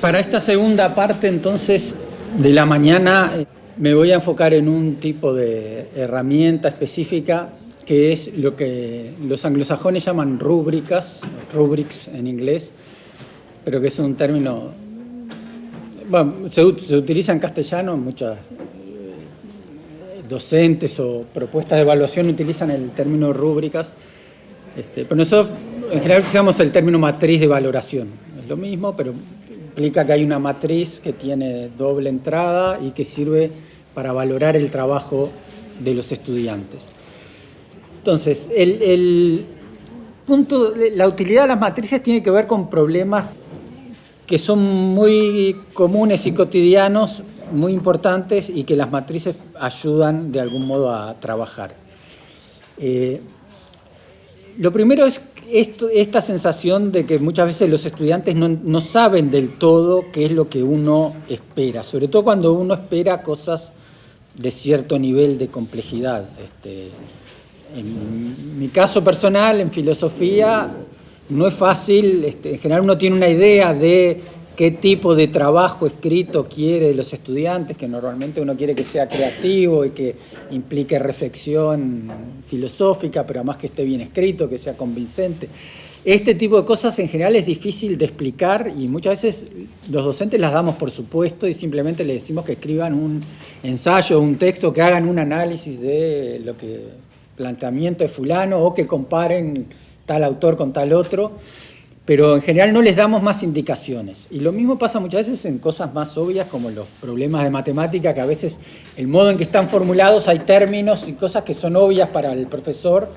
Para esta segunda parte, entonces, de la mañana, me voy a enfocar en un tipo de herramienta específica que es lo que los anglosajones llaman rúbricas, rubrics en inglés, pero que es un término, bueno, se utiliza en castellano, muchas docentes o propuestas de evaluación utilizan el término rúbricas, pero nosotros en general usamos el término matriz de valoración, es lo mismo, pero implica que hay una matriz que tiene doble entrada y que sirve para valorar el trabajo de los estudiantes. Entonces, el punto, la utilidad de las matrices tiene que ver con problemas que son muy comunes y cotidianos, muy importantes y que las matrices ayudan de algún modo a trabajar. Lo primero es esta sensación de que muchas veces los estudiantes no saben del todo qué es lo que uno espera, sobre todo cuando uno espera cosas de cierto nivel de complejidad. En mi caso personal, en filosofía, no es fácil, en general uno tiene una idea de qué tipo de trabajo escrito quiere los estudiantes, que normalmente uno quiere que sea creativo y que implique reflexión filosófica, pero además que esté bien escrito, que sea convincente. Este tipo de cosas en general es difícil de explicar y muchas veces los docentes las damos por supuesto y simplemente les decimos que escriban un ensayo, un texto, que hagan un análisis de lo que planteamiento de fulano o que comparen tal autor con tal otro, pero en general no les damos más indicaciones. Y lo mismo pasa muchas veces en cosas más obvias como los problemas de matemática, que a veces el modo en que están formulados hay términos y cosas que son obvias para el profesor,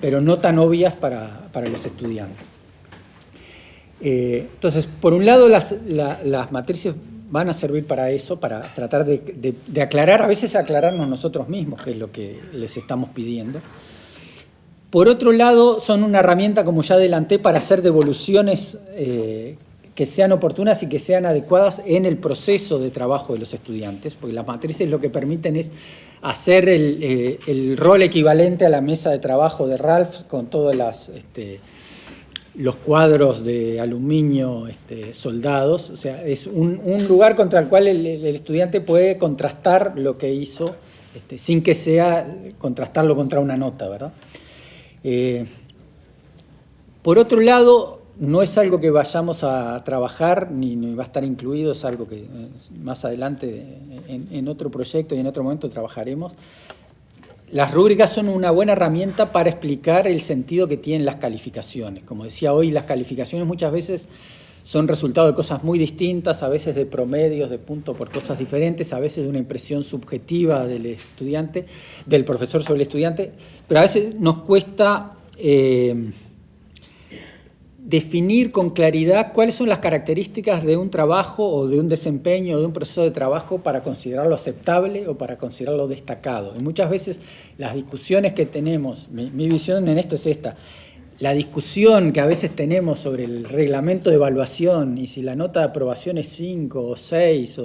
pero no tan obvias para los estudiantes. Entonces, por un lado, las matrices van a servir para eso, para tratar de aclarar, a veces aclararnos nosotros mismos, que es lo que les estamos pidiendo. Por otro lado, son una herramienta, como ya adelanté, para hacer devoluciones que sean oportunas y que sean adecuadas en el proceso de trabajo de los estudiantes, porque las matrices lo que permiten es hacer el rol equivalente a la mesa de trabajo de Ralph con todos los cuadros de aluminio soldados. O sea, es un lugar contra el cual el estudiante puede contrastar lo que hizo sin que sea contrastarlo contra una nota, ¿verdad? Por otro lado, no es algo que vayamos a trabajar, ni va a estar incluido, es algo que más adelante en otro proyecto y en otro momento trabajaremos. Las rúbricas son una buena herramienta para explicar el sentido que tienen las calificaciones. Como decía hoy, las calificaciones muchas veces son resultado de cosas muy distintas, a veces de promedios, de puntos por cosas diferentes, a veces de una impresión subjetiva del estudiante, del profesor sobre el estudiante, pero a veces nos cuesta definir con claridad cuáles son las características de un trabajo o de un desempeño o de un proceso de trabajo para considerarlo aceptable o para considerarlo destacado. Y muchas veces las discusiones que tenemos, mi visión en esto es esta, la discusión que a veces tenemos sobre el reglamento de evaluación y si la nota de aprobación es 5 o 6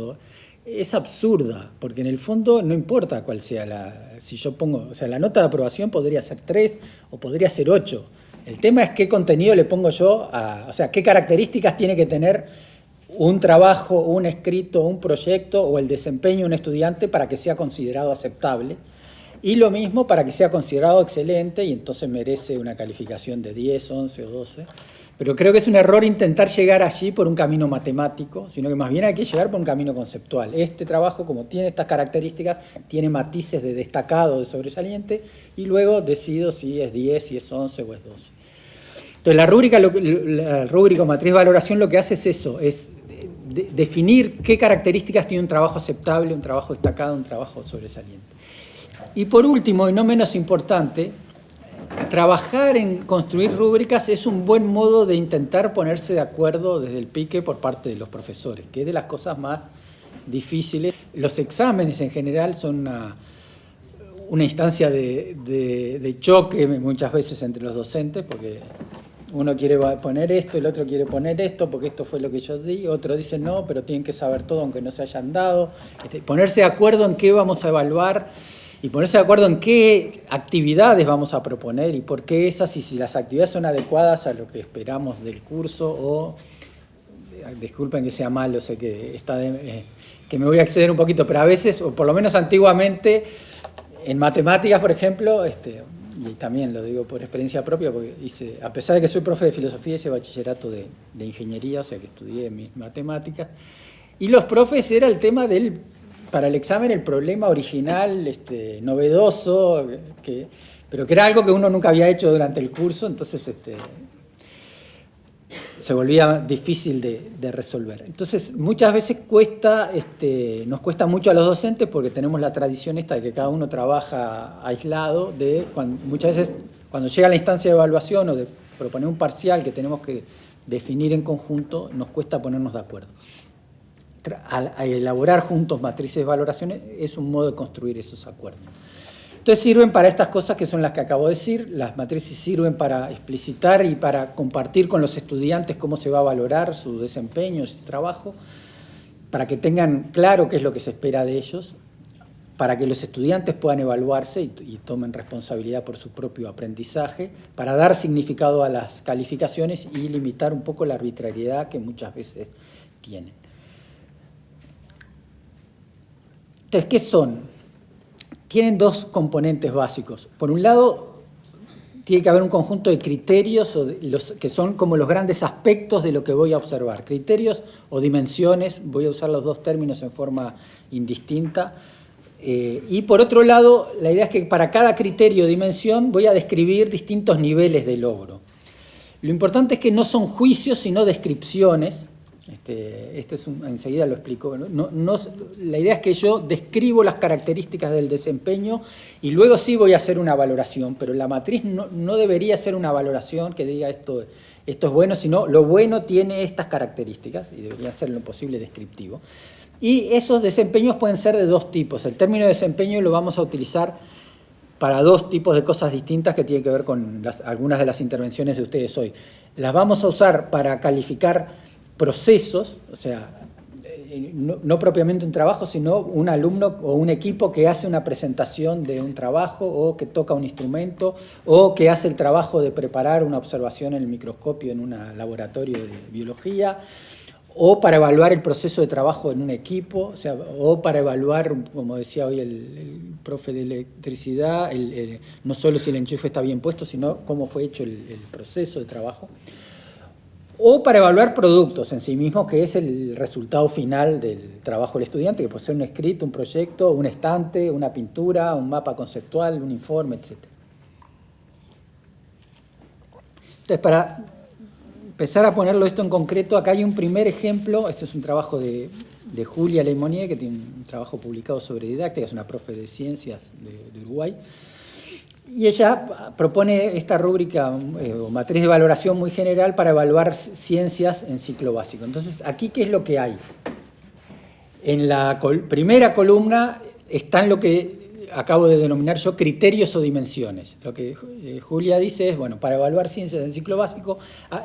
es absurda, porque en el fondo no importa cuál sea si yo pongo, o sea, la nota de aprobación podría ser 3 o podría ser 8. El tema es qué contenido le pongo yo, o sea, qué características tiene que tener un trabajo, un escrito, un proyecto o el desempeño de un estudiante para que sea considerado aceptable. Y lo mismo para que sea considerado excelente y entonces merece una calificación de 10, 11 o 12. Pero creo que es un error intentar llegar allí por un camino matemático, sino que más bien hay que llegar por un camino conceptual. Este trabajo, como tiene estas características, tiene matices de destacado, de sobresaliente, y luego decido si es 10, si es 11 o es 12. Entonces la rúbrica o matriz de valoración lo que hace es eso, es definir qué características tiene un trabajo aceptable, un trabajo destacado, un trabajo sobresaliente. Y por último, y no menos importante, trabajar en construir rúbricas es un buen modo de intentar ponerse de acuerdo desde el pique por parte de los profesores, que es de las cosas más difíciles. Los exámenes en general son una instancia de choque muchas veces entre los docentes, porque uno quiere poner esto, el otro quiere poner esto, porque esto fue lo que yo di, otro dice no, pero tienen que saber todo aunque no se hayan dado. Ponerse de acuerdo en qué vamos a evaluar y ponerse de acuerdo en qué actividades vamos a proponer y por qué esas, y si las actividades son adecuadas a lo que esperamos del curso o, disculpen que sea malo, sé que, que me voy a exceder un poquito, pero a veces, o por lo menos antiguamente, en matemáticas, por ejemplo, y también lo digo por experiencia propia, porque a pesar de que soy profe de filosofía, hice bachillerato de ingeniería, o sea que estudié mis matemáticas, y los profes era el tema para el examen, el problema original, novedoso, pero que era algo que uno nunca había hecho durante el curso, entonces se volvía difícil de resolver. Entonces, muchas veces nos cuesta mucho a los docentes porque tenemos la tradición esta de que cada uno trabaja aislado, muchas veces cuando llega la instancia de evaluación o de proponer un parcial que tenemos que definir en conjunto, nos cuesta ponernos de acuerdo. A elaborar juntos matrices de valoraciones es un modo de construir esos acuerdos. Entonces sirven para estas cosas que son las que acabo de decir. Las matrices sirven para explicitar y para compartir con los estudiantes cómo se va a valorar su desempeño, su trabajo, para que tengan claro qué es lo que se espera de ellos, para que los estudiantes puedan evaluarse y tomen responsabilidad por su propio aprendizaje, para dar significado a las calificaciones y limitar un poco la arbitrariedad que muchas veces tienen. Entonces, ¿qué son? Tienen dos componentes básicos. Por un lado, tiene que haber un conjunto de criterios que son como los grandes aspectos de lo que voy a observar. Criterios o dimensiones, voy a usar los dos términos en forma indistinta. Y por otro lado, la idea es que para cada criterio o dimensión voy a describir distintos niveles de logro. Lo importante es que no son juicios, sino descripciones. Enseguida lo explico. La idea es que yo describo las características del desempeño y luego sí voy a hacer una valoración, pero la matriz no debería ser una valoración que diga esto es bueno, sino lo bueno tiene estas características y debería ser lo posible descriptivo. Y esos desempeños pueden ser de dos tipos. El término desempeño lo vamos a utilizar para dos tipos de cosas distintas que tienen que ver con algunas de las intervenciones de ustedes hoy. Las vamos a usar para calificar procesos, o sea, no propiamente un trabajo, sino un alumno o un equipo que hace una presentación de un trabajo o que toca un instrumento o que hace el trabajo de preparar una observación en el microscopio en un laboratorio de biología, o para evaluar el proceso de trabajo en un equipo, o sea, o para evaluar, como decía hoy el profe de electricidad, no solo si el enchufe está bien puesto, sino cómo fue hecho el proceso de trabajo. O para evaluar productos en sí mismos, que es el resultado final del trabajo del estudiante, que puede ser un escrito, un proyecto, un estante, una pintura, un mapa conceptual, un informe, etc. Entonces, para empezar a ponerlo esto en concreto, acá hay un primer ejemplo. Este es un trabajo de Julia Lemonnier, que tiene un trabajo publicado sobre didáctica, es una profe de ciencias de Uruguay. Y ella propone esta rúbrica o matriz de valoración muy general para evaluar ciencias en ciclo básico. Entonces, aquí, ¿qué es lo que hay? En la primera columna están lo que acabo de denominar yo criterios o dimensiones. Lo que Julia dice es, bueno, para evaluar ciencias en ciclo básico,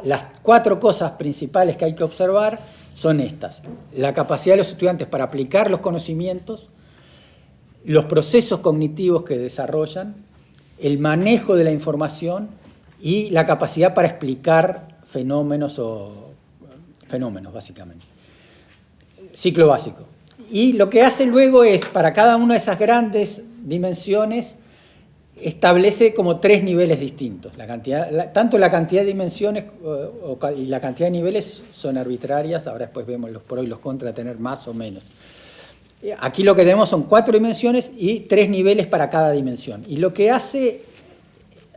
las 4 cosas principales que hay que observar son estas: la capacidad de los estudiantes para aplicar los conocimientos, los procesos cognitivos que desarrollan, el manejo de la información y la capacidad para explicar fenómenos, básicamente. Ciclo básico. Y lo que hace luego es, para cada una de esas grandes dimensiones, establece como 3 niveles distintos. Tanto la cantidad de dimensiones y la cantidad de niveles son arbitrarias. Ahora después vemos los pros y los contras de tener más o menos. Aquí lo que tenemos son 4 dimensiones y 3 niveles para cada dimensión. Y lo que hace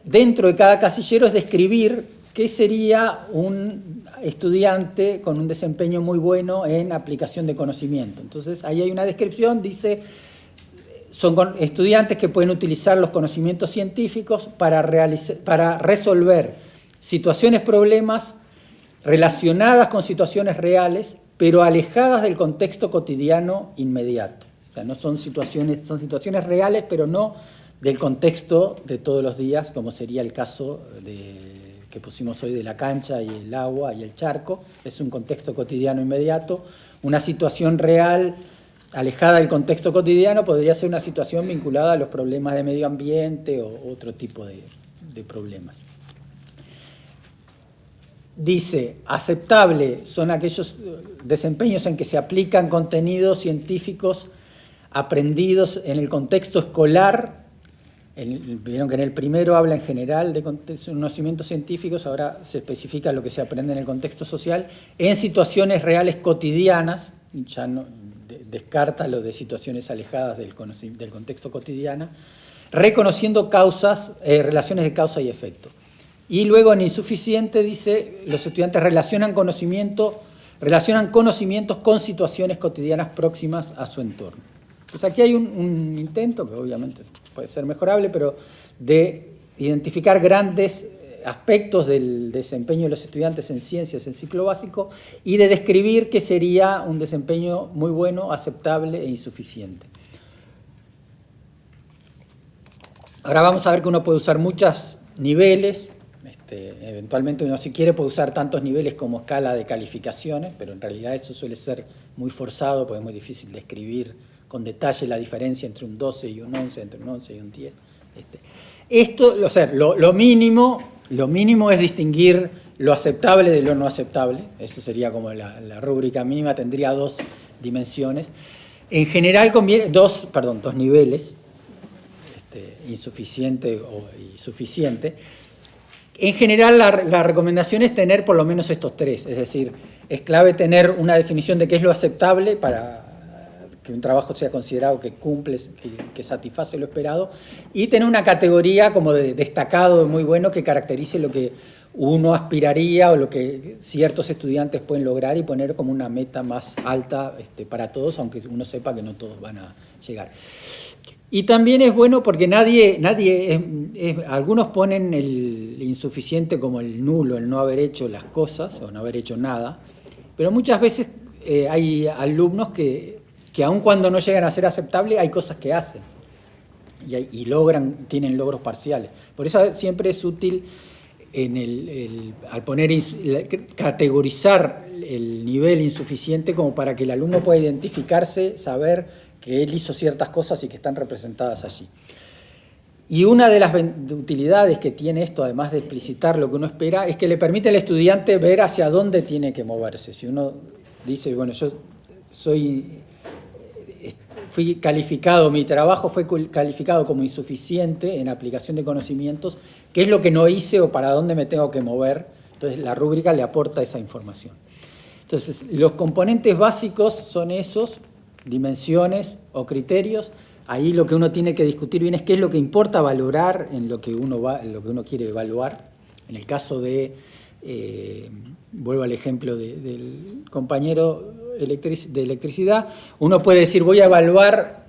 dentro de cada casillero es describir qué sería un estudiante con un desempeño muy bueno en aplicación de conocimiento. Entonces, ahí hay una descripción, dice, son estudiantes que pueden utilizar los conocimientos científicos para resolver situaciones, problemas relacionadas con situaciones reales, pero alejadas del contexto cotidiano inmediato. O sea, no son situaciones reales, pero no del contexto de todos los días, como sería el caso que pusimos hoy de la cancha y el agua y el charco. Es un contexto cotidiano inmediato. Una situación real alejada del contexto cotidiano, podría ser una situación vinculada a los problemas de medio ambiente o otro tipo de problemas. Dice, aceptable son aquellos desempeños en que se aplican contenidos científicos aprendidos en el contexto escolar. Vieron que en el primero habla en general de conocimientos científicos, ahora se especifica lo que se aprende en el contexto social, en situaciones reales cotidianas, ya no descarta lo de situaciones alejadas del contexto cotidiano, reconociendo relaciones de causa y efecto. Y luego en insuficiente dice, los estudiantes relacionan conocimientos con situaciones cotidianas próximas a su entorno. Pues aquí hay un intento, que obviamente puede ser mejorable, pero de identificar grandes aspectos del desempeño de los estudiantes en ciencias en ciclo básico y de describir qué sería un desempeño muy bueno, aceptable e insuficiente. Ahora vamos a ver que uno puede usar muchos niveles. Eventualmente uno, si quiere, puede usar tantos niveles como escala de calificaciones, pero en realidad eso suele ser muy forzado porque es muy difícil describir con detalle la diferencia entre un 12 y un 11, entre un 11 y un 10. Esto, o sea, lo mínimo es distinguir lo aceptable de lo no aceptable. Eso sería como la rúbrica mínima, tendría dos dimensiones. En general conviene, dos niveles, insuficiente y suficiente. En general, la recomendación es tener por lo menos estos tres, es decir, es clave tener una definición de qué es lo aceptable para que un trabajo sea considerado que cumple, que satisface lo esperado, y tener una categoría como de destacado, muy bueno, que caracterice lo que uno aspiraría o lo que ciertos estudiantes pueden lograr y poner como una meta más alta para todos, aunque uno sepa que no todos van a llegar. Y también es bueno porque algunos ponen el insuficiente como el nulo, el no haber hecho las cosas o no haber hecho nada, pero muchas veces hay alumnos que aun cuando no llegan a ser aceptables, hay cosas que hacen y tienen logros parciales. Por eso siempre es útil al categorizar el nivel insuficiente como para que el alumno pueda identificarse, saber que él hizo ciertas cosas y que están representadas allí. Y una de las utilidades que tiene esto, además de explicitar lo que uno espera, es que le permite al estudiante ver hacia dónde tiene que moverse. Si uno dice, bueno, yo fui calificado, mi trabajo fue calificado como insuficiente en aplicación de conocimientos, ¿qué es lo que no hice o para dónde me tengo que mover? Entonces la rúbrica le aporta esa información. Entonces los componentes básicos son esos, dimensiones o criterios. Ahí lo que uno tiene que discutir bien es qué es lo que importa valorar en lo que uno quiere evaluar. En el caso de, vuelvo al ejemplo del compañero de electricidad, uno puede decir voy a evaluar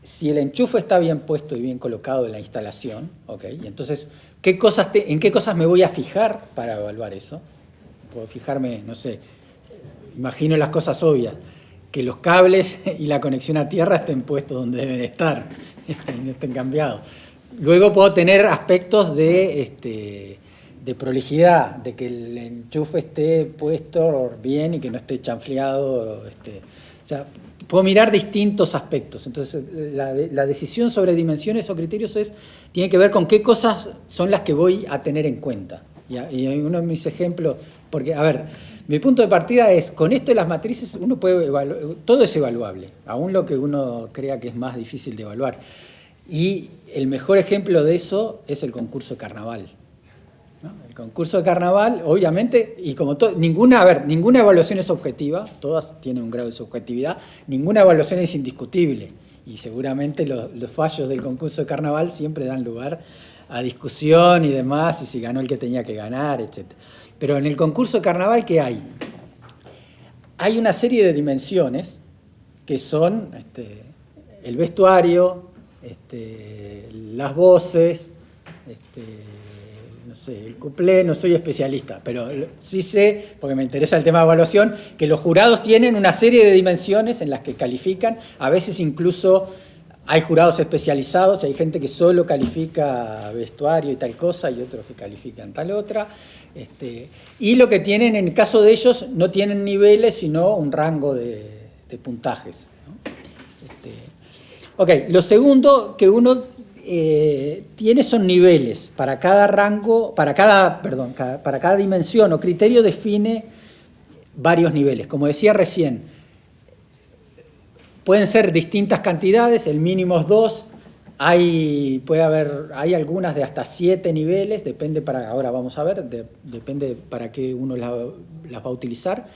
si el enchufe está bien puesto y bien colocado en la instalación, ¿okay? Y entonces, ¿en qué cosas me voy a fijar para evaluar eso? Puedo fijarme, no sé, imagino las cosas obvias, que los cables y la conexión a tierra estén puestos donde deben estar, no estén cambiados. Luego puedo tener aspectos de prolijidad, de que el enchufe esté puesto bien y que no esté chanfleado. O sea, puedo mirar distintos aspectos. Entonces, la decisión sobre dimensiones o criterios tiene que ver con qué cosas son las que voy a tener en cuenta. Y uno de mis ejemplos, porque, a ver, mi punto de partida es, con esto de las matrices, uno puede evaluar, todo es evaluable, aún lo que uno crea que es más difícil de evaluar. Y el mejor ejemplo de eso es el concurso de carnaval, ¿no? El concurso de carnaval, obviamente, y como ninguna evaluación es objetiva, todas tienen un grado de subjetividad, ninguna evaluación es indiscutible, y seguramente los fallos del concurso de carnaval siempre dan lugar a discusión y demás, y si ganó el que tenía que ganar, etc. Pero en el concurso de carnaval, ¿qué hay? Hay una serie de dimensiones que son el vestuario, las voces, no sé, el cuplé, no soy especialista, pero sí sé, porque me interesa el tema de evaluación, que los jurados tienen una serie de dimensiones en las que califican, a veces incluso hay jurados especializados, hay gente que solo califica vestuario y tal cosa, y otros que califican tal otra. Y lo que tienen, en el caso de ellos, no tienen niveles, sino un rango de puntajes, ¿no? Ok, lo segundo que uno tiene son niveles. Para cada rango, para cada dimensión o criterio define varios niveles. Como decía recién, pueden ser distintas cantidades, el mínimo es 2, hay algunas de hasta 7 niveles, depende ahora vamos a ver, depende para qué uno las va a utilizar.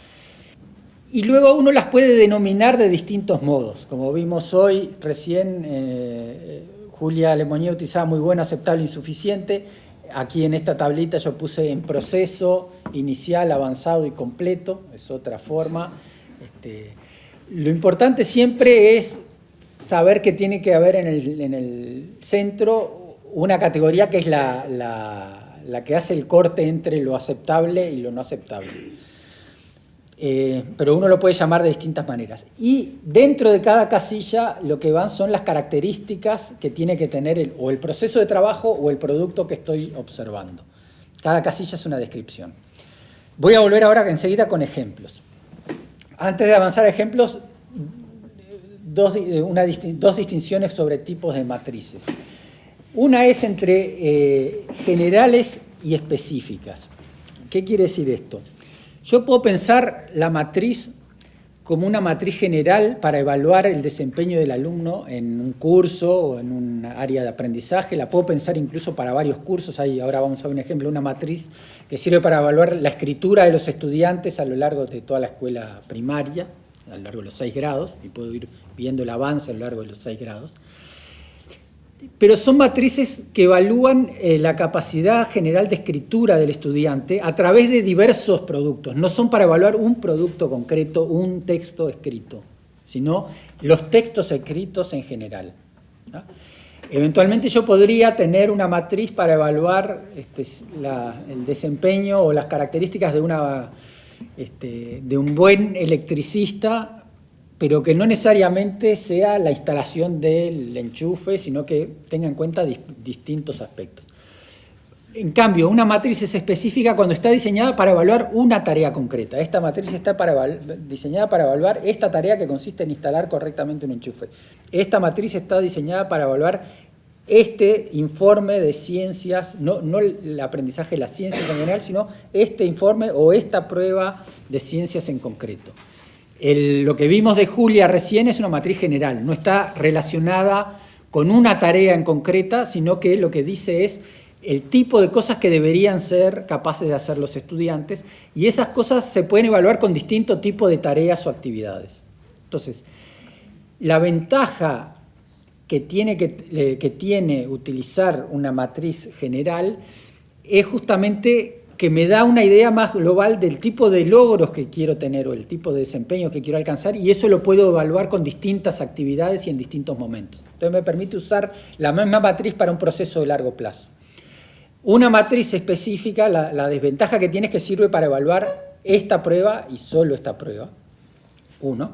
Y luego uno las puede denominar de distintos modos. Como vimos hoy, recién, Julia Lemonnier utilizaba muy bueno, aceptable, insuficiente. Aquí en esta tablita yo puse en proceso, inicial, avanzado y completo. Es otra forma. Lo importante siempre es saber que tiene que haber en el centro una categoría que es la que hace el corte entre lo aceptable y lo no aceptable. Pero uno lo puede llamar de distintas maneras. Y dentro de cada casilla lo que van son las características que tiene que tener o el proceso de trabajo o el producto que estoy observando. Cada casilla es una descripción. Voy a volver ahora enseguida con ejemplos. Antes de avanzar a ejemplos, dos distinciones sobre tipos de matrices. Una es entre generales y específicas. ¿Qué quiere decir esto? Yo puedo pensar la matriz como una matriz general para evaluar el desempeño del alumno en un curso o en un área de aprendizaje. La puedo pensar incluso para varios cursos. Ahora vamos a ver un ejemplo, una matriz que sirve para evaluar la escritura de los estudiantes a lo largo de toda la escuela primaria, a lo largo de los 6 grados, y puedo ir viendo el avance a lo largo de los 6 grados. Pero son matrices que evalúan la capacidad general de escritura del estudiante a través de diversos productos. No son para evaluar un producto concreto, un texto escrito, sino los textos escritos en general, ¿no? Eventualmente yo podría tener una matriz para evaluar el desempeño o las características de un buen electricista, pero que no necesariamente sea la instalación del enchufe, sino que tenga en cuenta distintos aspectos. En cambio, una matriz es específica cuando está diseñada para evaluar una tarea concreta. Esta matriz está diseñada para evaluar esta tarea que consiste en instalar correctamente un enchufe. Esta matriz está diseñada para evaluar este informe de ciencias, no el aprendizaje de las ciencias en general, sino este informe o esta prueba de ciencias en concreto. Lo que vimos de Julia recién es una matriz general, no está relacionada con una tarea en concreta, sino que lo que dice es el tipo de cosas que deberían ser capaces de hacer los estudiantes, y esas cosas se pueden evaluar con distinto tipo de tareas o actividades. Entonces, la ventaja que tiene utilizar una matriz general es justamente que me da una idea más global del tipo de logros que quiero tener o el tipo de desempeño que quiero alcanzar, y eso lo puedo evaluar con distintas actividades y en distintos momentos. Entonces me permite usar la misma matriz para un proceso de largo plazo. Una matriz específica, la desventaja que tiene es que sirve para evaluar esta prueba y solo esta prueba. 1.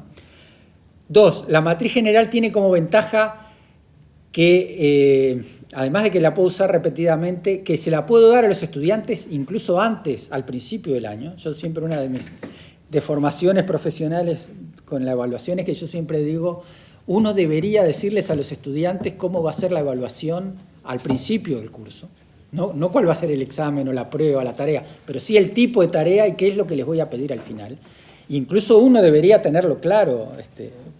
2. La matriz general tiene como ventaja que, además de que la puedo usar repetidamente, que se la puedo dar a los estudiantes incluso antes, al principio del año. Yo siempre, una de mis deformaciones profesionales con la evaluación es que yo siempre digo, uno debería decirles a los estudiantes cómo va a ser la evaluación al principio del curso. No cuál va a ser el examen o la prueba, la tarea, pero sí el tipo de tarea y qué es lo que les voy a pedir al final. Incluso uno debería tenerlo claro,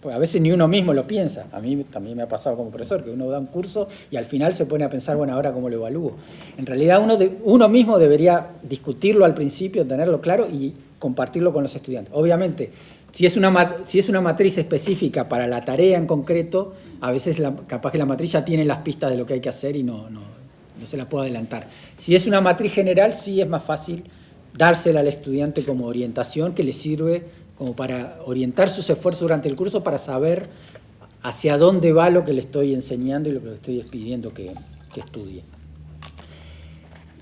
pues a veces ni uno mismo lo piensa. A mí también me ha pasado como profesor, que uno da un curso y al final se pone a pensar, bueno, ahora cómo lo evalúo. En realidad uno mismo debería discutirlo al principio, tenerlo claro y compartirlo con los estudiantes. Obviamente, si es una matriz específica para la tarea en concreto, a veces capaz que la matriz ya tiene las pistas de lo que hay que hacer y no se la puedo adelantar. Si es una matriz general, sí es más fácil dársela al estudiante como orientación, que le sirve como para orientar sus esfuerzos durante el curso, para saber hacia dónde va lo que le estoy enseñando y lo que le estoy pidiendo que estudie.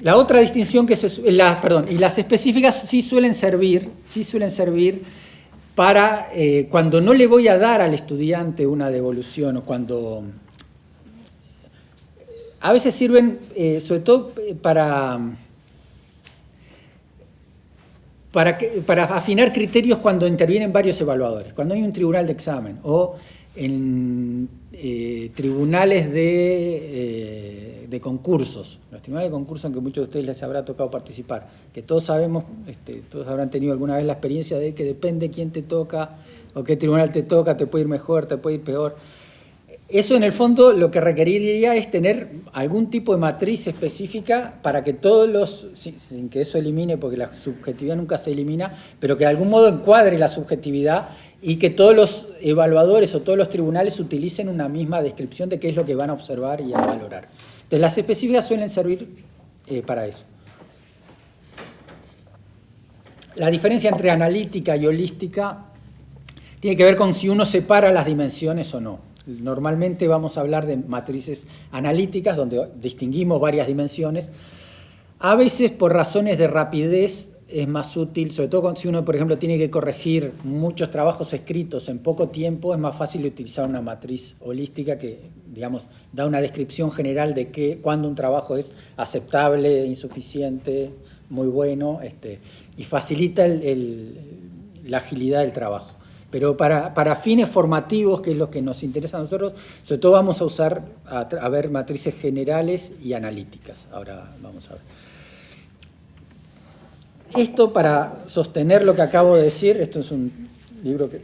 La otra distinción y las específicas sí suelen servir para cuando no le voy a dar al estudiante una devolución, o cuando a veces sirven sobre todo para afinar criterios cuando intervienen varios evaluadores, cuando hay un tribunal de examen, o en tribunales de concursos, los tribunales de concursos en que muchos de ustedes les habrá tocado participar, que todos sabemos, todos habrán tenido alguna vez la experiencia de que depende quién te toca o qué tribunal te toca, te puede ir mejor, te puede ir peor. Eso en el fondo lo que requeriría es tener algún tipo de matriz específica para que todos los, sin que eso elimine, porque la subjetividad nunca se elimina, pero que de algún modo encuadre la subjetividad y que todos los evaluadores o todos los tribunales utilicen una misma descripción de qué es lo que van a observar y a valorar. Entonces las específicas suelen servir para eso. La diferencia entre analítica y holística tiene que ver con si uno separa las dimensiones o no. Normalmente vamos a hablar de matrices analíticas, donde distinguimos varias dimensiones. A veces, por razones de rapidez, es más útil, sobre todo si uno, por ejemplo, tiene que corregir muchos trabajos escritos en poco tiempo, es más fácil utilizar una matriz holística que, digamos, da una descripción general de cuándo un trabajo es aceptable, insuficiente, muy bueno, y facilita la agilidad del trabajo. Pero para fines formativos, que es lo que nos interesa a nosotros, sobre todo vamos a usar, a ver matrices generales y analíticas. Ahora vamos a ver. Esto para sostener lo que acabo de decir, esto es un libro que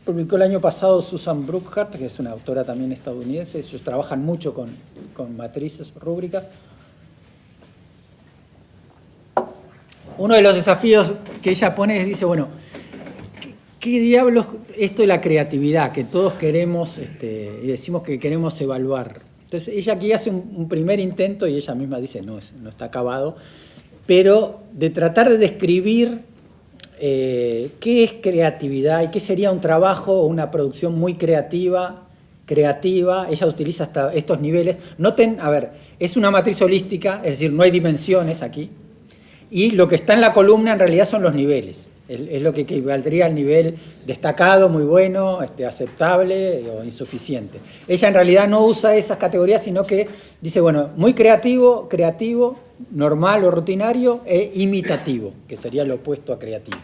publicó el año pasado Susan Brookhart, que es una autora también estadounidense. Ellos trabajan mucho con matrices rúbricas. Uno de los desafíos que ella pone es, dice, bueno, ¿qué diablos esto de la creatividad que todos queremos y decimos que queremos evaluar? Entonces ella aquí hace un primer intento y ella misma dice no está acabado, pero de tratar de describir qué es creatividad y qué sería un trabajo o una producción muy creativa. Ella utiliza hasta estos niveles. Noten, a ver, es una matriz holística, es decir, no hay dimensiones aquí, y lo que está en la columna en realidad son los niveles. Es lo que equivaldría al nivel destacado, muy bueno, aceptable o insuficiente. Ella en realidad no usa esas categorías, sino que dice, bueno, muy creativo, normal o rutinario e imitativo, que sería lo opuesto a creativo.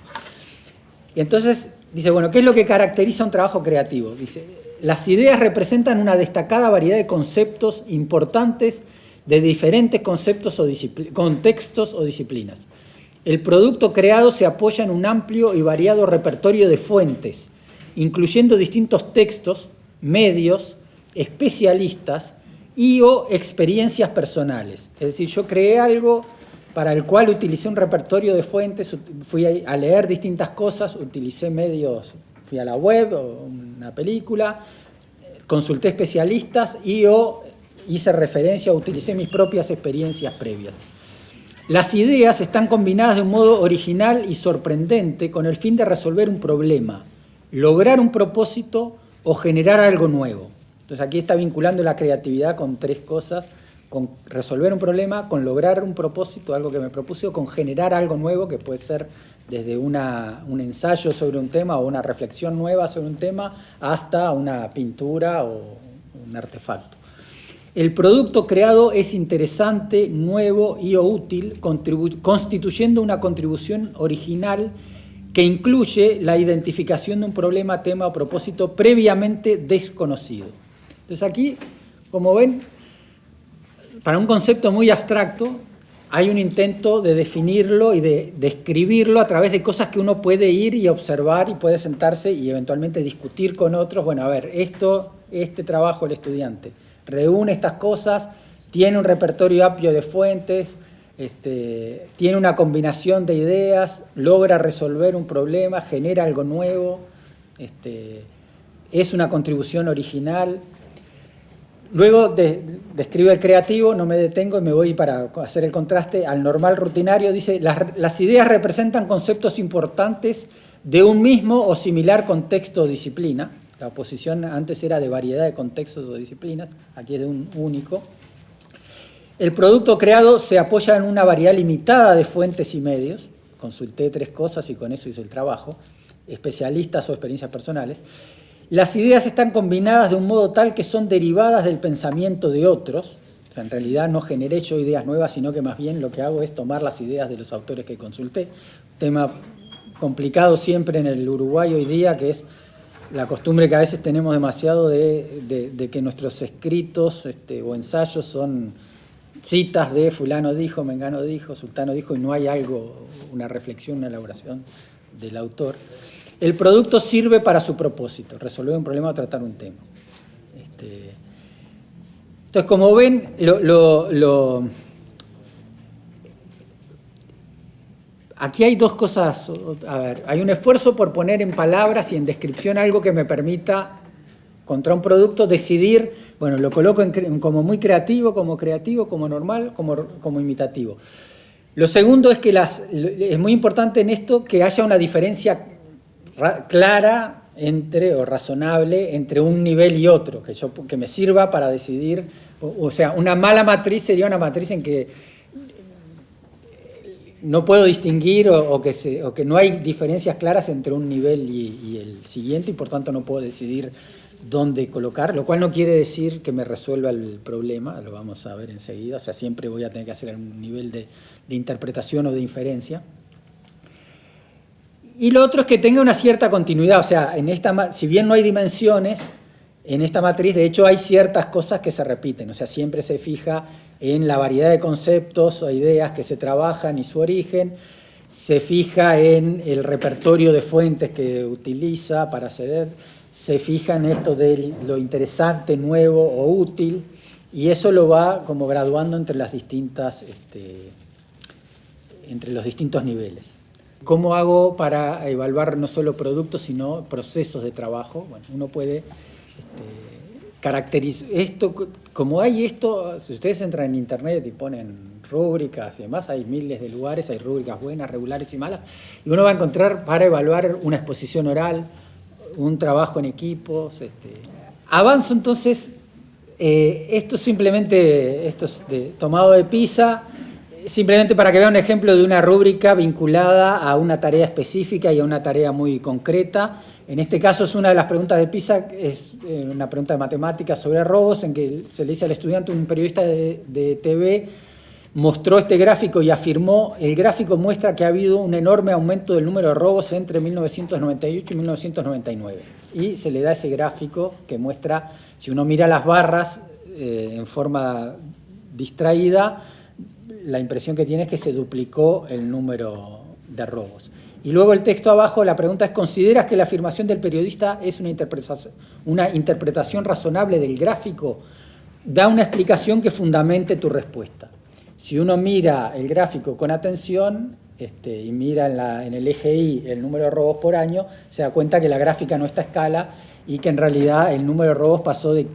Y entonces dice, bueno, ¿qué es lo que caracteriza un trabajo creativo? Dice, las ideas representan una destacada variedad de conceptos importantes de diferentes conceptos o contextos o disciplinas. El producto creado se apoya en un amplio y variado repertorio de fuentes, incluyendo distintos textos, medios, especialistas y o experiencias personales. Es decir, yo creé algo para el cual utilicé un repertorio de fuentes, fui a leer distintas cosas, utilicé medios, fui a la web o una película, consulté especialistas y o hice referencia o utilicé mis propias experiencias previas. Las ideas están combinadas de un modo original y sorprendente con el fin de resolver un problema, lograr un propósito o generar algo nuevo. Entonces aquí está vinculando la creatividad con tres cosas, con resolver un problema, con lograr un propósito, algo que me propuse, o con generar algo nuevo, que puede ser desde un ensayo sobre un tema o una reflexión nueva sobre un tema, hasta una pintura o un artefacto. El producto creado es interesante, nuevo y o útil, constituyendo una contribución original que incluye la identificación de un problema, tema o propósito previamente desconocido. Entonces aquí, como ven, para un concepto muy abstracto, hay un intento de definirlo y de describirlo a través de cosas que uno puede ir y observar y puede sentarse y eventualmente discutir con otros. Bueno, a ver, este trabajo del estudiante reúne estas cosas, tiene un repertorio amplio de fuentes, tiene una combinación de ideas, logra resolver un problema, genera algo nuevo, es una contribución original. Luego describe el creativo, no me detengo y me voy para hacer el contraste al normal rutinario. Dice, las ideas representan conceptos importantes de un mismo o similar contexto o disciplina. La oposición antes era de variedad de contextos o disciplinas, aquí es de un único. El producto creado se apoya en una variedad limitada de fuentes y medios. Consulté tres cosas y con eso hice el trabajo. Especialistas o experiencias personales. Las ideas están combinadas de un modo tal que son derivadas del pensamiento de otros. O sea, en realidad no generé yo ideas nuevas, sino que más bien lo que hago es tomar las ideas de los autores que consulté. Tema complicado siempre en el Uruguay hoy día, que es la costumbre que a veces tenemos demasiado de que nuestros escritos o ensayos son citas de fulano dijo, mengano dijo, sultano dijo, y no hay algo, una reflexión, una elaboración del autor. El producto sirve para su propósito, resolver un problema o tratar un tema. Entonces, como ven, aquí hay dos cosas. A ver, hay un esfuerzo por poner en palabras y en descripción algo que me permita, contra un producto, decidir, bueno, lo coloco como muy creativo, como normal, como imitativo. Lo segundo es que es muy importante en esto que haya una diferencia clara o razonable entre un nivel y otro, que me sirva para decidir. O sea, una mala matriz sería una matriz en que no puedo distinguir o que no hay diferencias claras entre un nivel y el siguiente, y por tanto no puedo decidir dónde colocar, lo cual no quiere decir que me resuelva el problema, lo vamos a ver enseguida. O sea, siempre voy a tener que hacer un nivel de interpretación o de inferencia. Y lo otro es que tenga una cierta continuidad. O sea, si bien no hay dimensiones, en esta matriz de hecho hay ciertas cosas que se repiten. O sea, siempre se fija en la variedad de conceptos o ideas que se trabajan y su origen, se fija en el repertorio de fuentes que utiliza para hacer, se fija en esto de lo interesante, nuevo o útil, y eso lo va como graduando entre los distintos niveles. ¿Cómo hago para evaluar no solo productos, sino procesos de trabajo? Bueno, uno puede caracterizar esto, como hay esto, si ustedes entran en internet y ponen rúbricas y demás, hay miles de lugares, hay rúbricas buenas, regulares y malas, y uno va a encontrar para evaluar una exposición oral, un trabajo en equipos. Avanzo entonces, esto es tomado de PISA, simplemente para que vean un ejemplo de una rúbrica vinculada a una tarea específica y a una tarea muy concreta. En este caso es una de las preguntas de PISA, es una pregunta de matemáticas sobre robos, en que se le dice al estudiante, un periodista de TV mostró este gráfico y afirmó: el gráfico muestra que ha habido un enorme aumento del número de robos entre 1998 y 1999. Y se le da ese gráfico que muestra, si uno mira las barras en forma distraída, la impresión que tiene es que se duplicó el número de robos. Y luego el texto abajo, la pregunta es: ¿consideras que la afirmación del periodista es una interpretación razonable del gráfico? Da una explicación que fundamente tu respuesta. Si uno mira el gráfico con atención y mira en el eje Y el número de robos por año, se da cuenta que la gráfica no está a escala y que en realidad el número de robos pasó de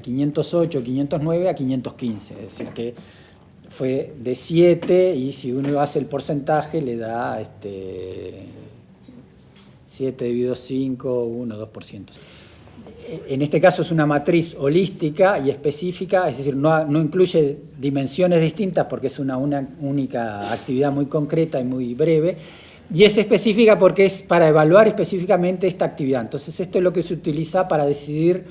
508, 509 a 515, es decir, que fue de 7, y si uno hace el porcentaje le da 7 dividido 5, 1, 2%. En este caso es una matriz holística y específica, es decir, no incluye dimensiones distintas porque es una única actividad muy concreta y muy breve, y es específica porque es para evaluar específicamente esta actividad. Entonces esto es lo que se utiliza para decidir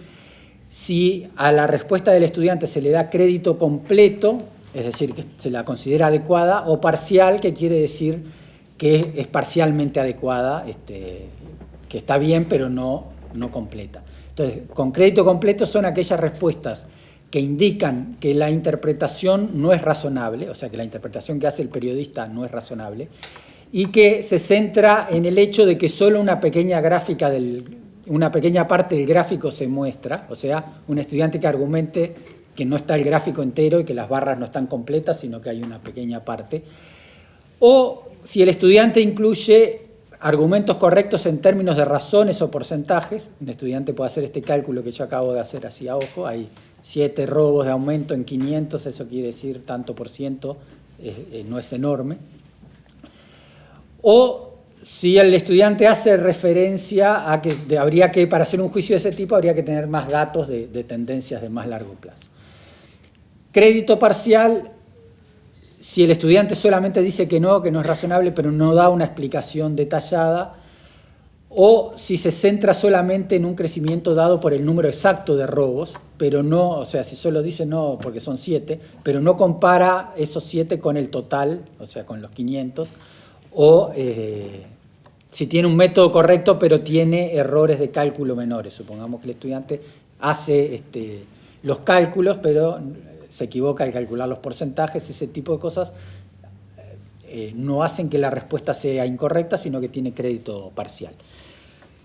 si a la respuesta del estudiante se le da crédito completo, es decir, que se la considera adecuada, o parcial, que quiere decir que es parcialmente adecuada, que está bien pero no completa. Entonces, con crédito completo son aquellas respuestas que indican que la interpretación no es razonable, o sea, que la interpretación que hace el periodista no es razonable, y que se centra en el hecho de que solo una pequeña parte del gráfico se muestra, o sea, un estudiante que argumente que no está el gráfico entero y que las barras no están completas, sino que hay una pequeña parte. O si el estudiante incluye argumentos correctos en términos de razones o porcentajes, un estudiante puede hacer este cálculo que yo acabo de hacer así a ojo, hay 7 robos de aumento en 500, eso quiere decir tanto por ciento, no es enorme. O si el estudiante hace referencia a que para hacer un juicio de ese tipo, habría que tener más datos de tendencias de más largo plazo. Crédito parcial, si el estudiante solamente dice que no es razonable, pero no da una explicación detallada, o si se centra solamente en un crecimiento dado por el número exacto de robos, pero no, o sea, si solo dice no porque son 7, pero no compara esos 7 con el total, o sea, con los 500, o si tiene un método correcto, pero tiene errores de cálculo menores. Supongamos que el estudiante hace los cálculos, pero se equivoca al calcular los porcentajes. Ese tipo de cosas no hacen que la respuesta sea incorrecta, sino que tiene crédito parcial.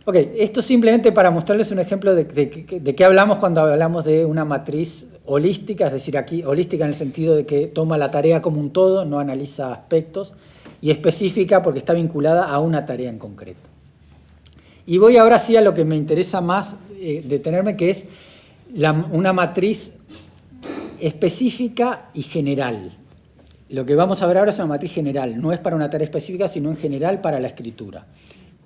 Ok, esto simplemente para mostrarles un ejemplo de qué hablamos cuando hablamos de una matriz holística, es decir, aquí holística en el sentido de que toma la tarea como un todo, no analiza aspectos, y específica porque está vinculada a una tarea en concreto. Y voy ahora sí a lo que me interesa más detenerme, que es una matriz específica y general. Lo que vamos a ver ahora es una matriz general, no es para una tarea específica, sino en general para la escritura.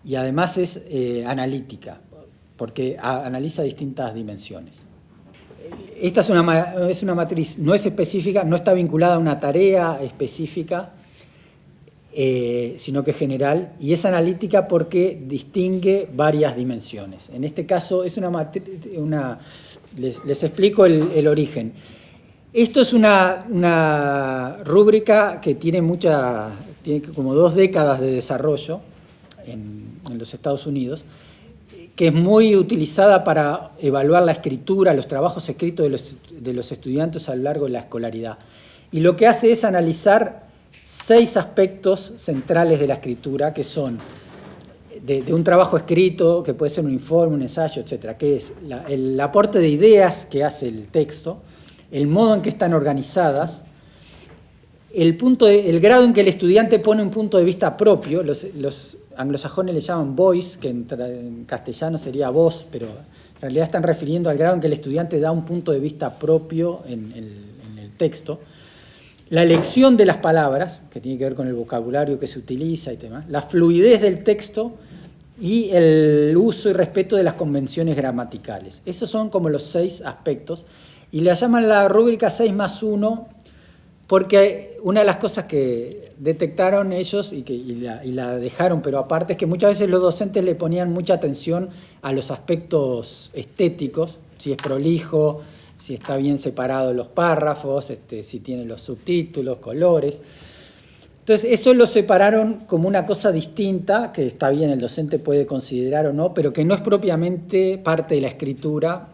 Y además es analítica, porque analiza distintas dimensiones. Esta es una matriz, no es específica, no está vinculada a una tarea específica, sino que es general, y es analítica porque distingue varias dimensiones. En este caso es les explico el origen. Esto es una rúbrica que tiene como 2 décadas de desarrollo en los Estados Unidos, que es muy utilizada para evaluar la escritura, los trabajos escritos de los estudiantes a lo largo de la escolaridad. Y lo que hace es analizar 6 aspectos centrales de la escritura, que son de un trabajo escrito, que puede ser un informe, un ensayo, etc., que es el aporte de ideas que hace el texto, el modo en que están organizadas, el grado en que el estudiante pone un punto de vista propio. Los anglosajones le llaman voice, que en castellano sería voz, pero en realidad están refiriendo al grado en que el estudiante da un punto de vista propio en el texto. La elección de las palabras, que tiene que ver con el vocabulario que se utiliza y demás, la fluidez del texto y el uso y respeto de las convenciones gramaticales. Esos son como los 6 aspectos, y le llaman la rúbrica 6+1 porque una de las cosas que detectaron ellos y la dejaron, pero aparte, es que muchas veces los docentes le ponían mucha atención a los aspectos estéticos, si es prolijo, si está bien separado los párrafos, si tiene los subtítulos, colores. Entonces, eso lo separaron como una cosa distinta, que está bien, el docente puede considerar o no, pero que no es propiamente parte de la escritura,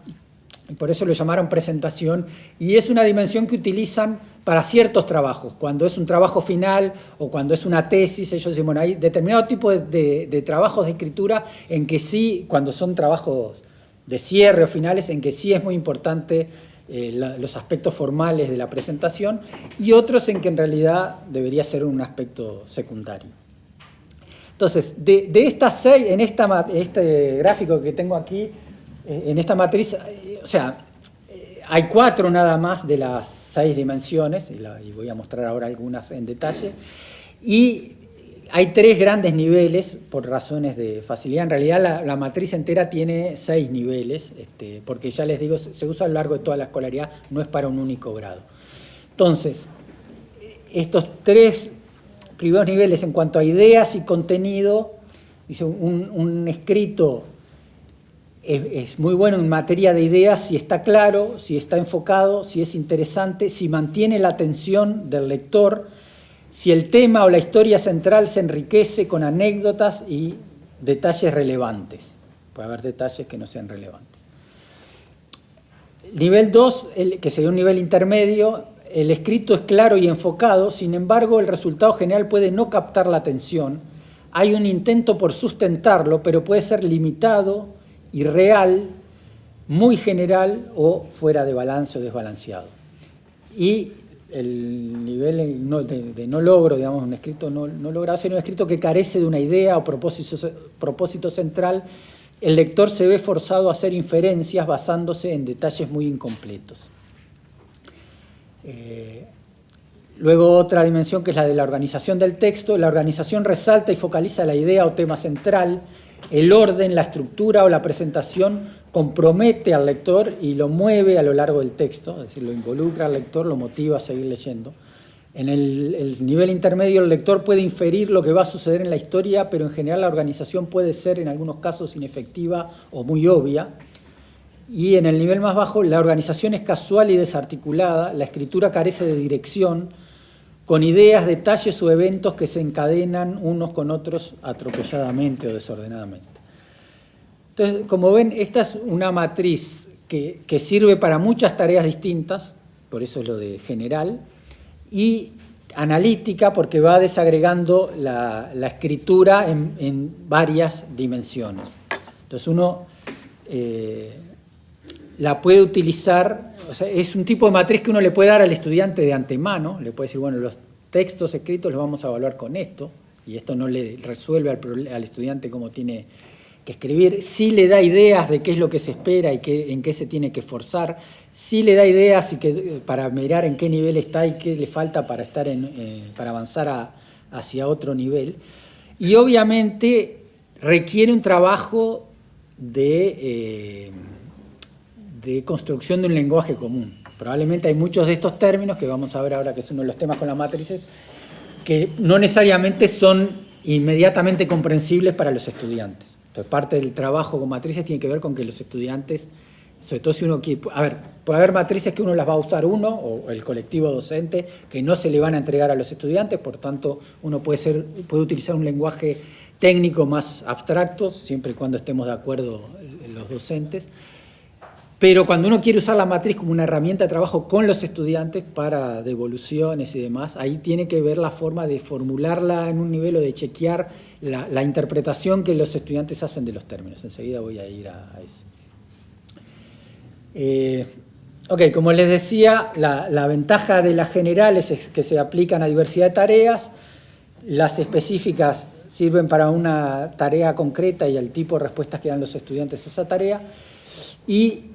y por eso lo llamaron presentación, y es una dimensión que utilizan para ciertos trabajos. Cuando es un trabajo final o cuando es una tesis, ellos dicen, bueno, hay determinado tipo de trabajos de escritura en que sí, cuando son trabajos de cierre o finales, en que sí es muy importante los aspectos formales de la presentación, y otros en que en realidad debería ser un aspecto secundario. Entonces, de estas 6, en este gráfico que tengo aquí, en esta matriz, o sea, hay 4 nada más de las 6 dimensiones, y voy a mostrar ahora algunas en detalle, y hay 3 grandes niveles por razones de facilidad. En realidad la matriz entera tiene 6 niveles, porque ya les digo, se usa a lo largo de toda la escolaridad, no es para un único grado. Entonces, estos 3 primeros niveles en cuanto a ideas y contenido, dice un escrito es muy bueno en materia de ideas si está claro, si está enfocado, si es interesante, si mantiene la atención del lector, si el tema o la historia central se enriquece con anécdotas y detalles relevantes. Puede haber detalles que no sean relevantes. Nivel 2, que sería un nivel intermedio, el escrito es claro y enfocado, sin embargo el resultado general puede no captar la atención. Hay un intento por sustentarlo, pero puede ser limitado, irreal, muy general o fuera de balance o desbalanceado. Y el nivel de no logro, digamos, un escrito no logrado, sería un escrito que carece de una idea o propósito central. El lector se ve forzado a hacer inferencias basándose en detalles muy incompletos. Luego otra dimensión, que es la de la organización del texto. La organización resalta y focaliza la idea o tema central. El orden, la estructura o la presentación compromete al lector y lo mueve a lo largo del texto, es decir, lo involucra al lector, lo motiva a seguir leyendo. En el nivel intermedio, el lector puede inferir lo que va a suceder en la historia, pero en general la organización puede ser en algunos casos inefectiva o muy obvia. Y en el nivel más bajo, la organización es casual y desarticulada, la escritura carece de dirección, con ideas, detalles o eventos que se encadenan unos con otros atropelladamente o desordenadamente. Entonces, como ven, esta es una matriz que sirve para muchas tareas distintas, por eso es lo de general, y analítica porque va desagregando la escritura en varias dimensiones. Entonces uno la puede utilizar, o sea, es un tipo de matriz que uno le puede dar al estudiante de antemano, le puede decir, bueno, los textos escritos los vamos a evaluar con esto, y esto no le resuelve al estudiante cómo tiene que escribir, sí le da ideas de qué es lo que se espera y en qué se tiene que esforzar, sí le da ideas para mirar en qué nivel está y qué le falta para, para avanzar hacia otro nivel, y obviamente requiere un trabajo de construcción de un lenguaje común. Probablemente hay muchos de estos términos que vamos a ver ahora, que es uno de los temas con las matrices, que no necesariamente son inmediatamente comprensibles para los estudiantes. Entonces, parte del trabajo con matrices tiene que ver con que los estudiantes, sobre todo si uno quiere, puede haber matrices que uno las va a usar uno, o el colectivo docente, que no se le van a entregar a los estudiantes, por tanto, uno puede utilizar un lenguaje técnico más abstracto, siempre y cuando estemos de acuerdo los docentes. Pero cuando uno quiere usar la matriz como una herramienta de trabajo con los estudiantes para devoluciones y demás, ahí tiene que ver la forma de formularla en un nivel o de chequear la interpretación que los estudiantes hacen de los términos. Enseguida voy a ir a eso. Ok, como les decía, la ventaja de las generales es que se aplican a diversidad de tareas, las específicas sirven para una tarea concreta y el tipo de respuestas que dan los estudiantes a esa tarea, y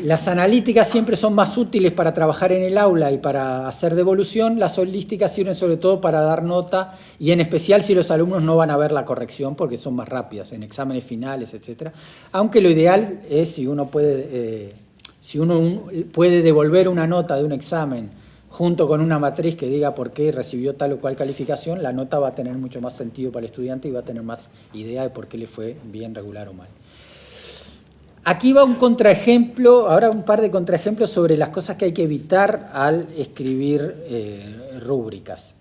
las analíticas siempre son más útiles para trabajar en el aula y para hacer devolución. Las holísticas sirven sobre todo para dar nota y en especial si los alumnos no van a ver la corrección porque son más rápidas en exámenes finales, etc. Aunque lo ideal es si uno puede devolver una nota de un examen junto con una matriz que diga por qué recibió tal o cual calificación, la nota va a tener mucho más sentido para el estudiante y va a tener más idea de por qué le fue bien, regular o mal. Aquí va un contraejemplo, ahora un par de contraejemplos sobre las cosas que hay que evitar al escribir rúbricas.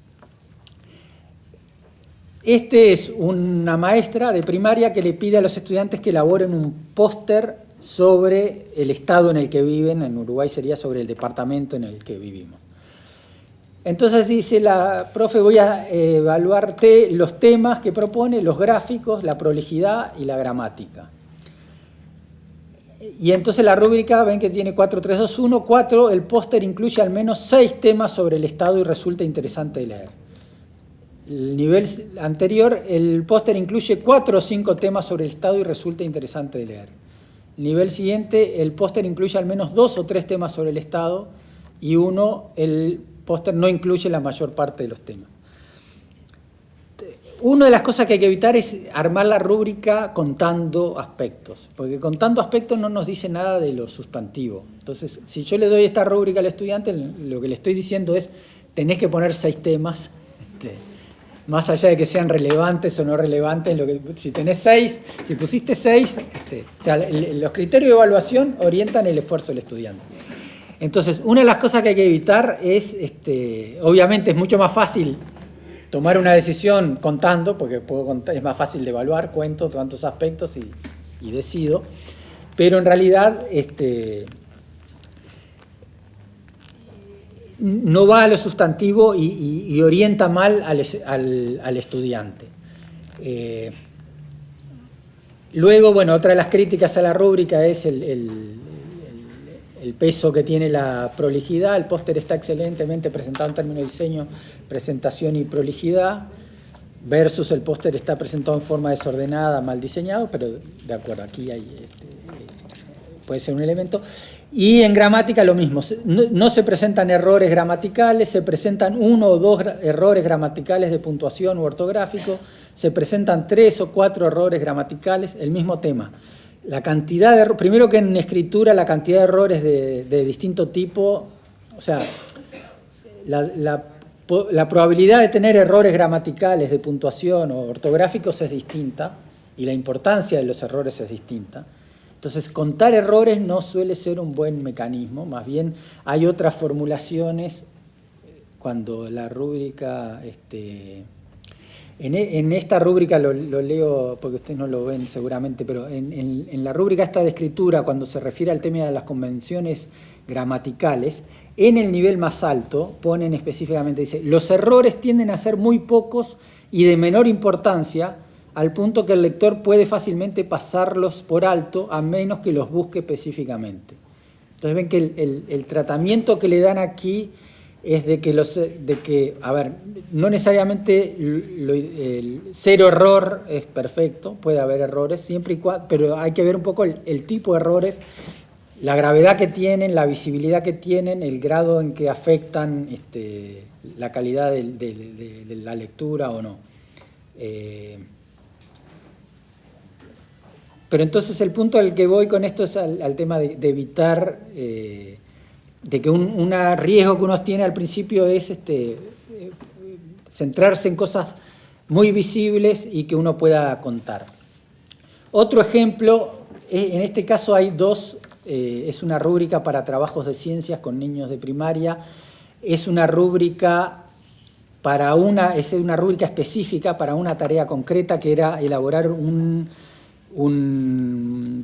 Este es una maestra de primaria que le pide a los estudiantes que elaboren un póster sobre el estado en el que viven, en Uruguay sería sobre el departamento en el que vivimos. Entonces dice la profe, voy a evaluarte los temas que propone, los gráficos, la prolijidad y la gramática. Y entonces la rúbrica, ven que tiene 4, 3, 2, 1, 4, el póster incluye al menos 6 temas sobre el estado y resulta interesante de leer. El nivel anterior, el póster incluye 4 o 5 temas sobre el estado y resulta interesante de leer. El nivel siguiente, el póster incluye al menos 2 o 3 temas sobre el estado y el póster no incluye la mayor parte de los temas. Una de las cosas que hay que evitar es armar la rúbrica contando aspectos, porque contando aspectos no nos dice nada de lo sustantivo. Entonces, si yo le doy esta rúbrica al estudiante, lo que le estoy diciendo es, tenés que poner 6 temas, más allá de que sean relevantes o no relevantes, si tenés 6, si pusiste 6, o sea, los criterios de evaluación orientan el esfuerzo del estudiante. Entonces, una de las cosas que hay que evitar es, obviamente es mucho más fácil tomar una decisión contando, porque es más fácil de evaluar, cuento cuántos aspectos y decido, pero en realidad no va a lo sustantivo y orienta mal al estudiante. Luego, bueno, otra de las críticas a la rúbrica es el peso que tiene la prolijidad. El póster está excelentemente presentado en términos de diseño, presentación y prolijidad, versus el póster está presentado en forma desordenada, mal diseñado, pero de acuerdo, aquí puede ser un elemento. Y en gramática lo mismo, no se presentan errores gramaticales, se presentan 1 o 2 errores gramaticales de puntuación u ortográfico, se presentan 3 o 4 errores gramaticales, el mismo tema. La cantidad de errores, primero que en escritura la cantidad de errores de distinto tipo, o sea, la probabilidad de tener errores gramaticales de puntuación o ortográficos es distinta y la importancia de los errores es distinta. Entonces, contar errores no suele ser un buen mecanismo, más bien hay otras formulaciones cuando la rúbrica, en esta rúbrica lo leo porque ustedes no lo ven seguramente, pero en la rúbrica esta de escritura, cuando se refiere al tema de las convenciones gramaticales, en el nivel más alto ponen específicamente, dice, los errores tienden a ser muy pocos y de menor importancia, al punto que el lector puede fácilmente pasarlos por alto a menos que los busque específicamente. Entonces ven que el tratamiento que le dan aquí es de que, a ver, no necesariamente el cero error es perfecto, puede haber errores, siempre y cuando, pero hay que ver un poco el tipo de errores, la gravedad que tienen, la visibilidad que tienen, el grado en que afectan la calidad de la lectura o no. Pero entonces el punto al que voy con esto es al tema de evitar, de que un riesgo que uno tiene al principio es centrarse en cosas muy visibles y que uno pueda contar. Otro ejemplo, en este caso hay dos, es una rúbrica para trabajos de ciencias con niños de primaria, es una rúbrica es una rúbrica específica para una tarea concreta que era elaborar un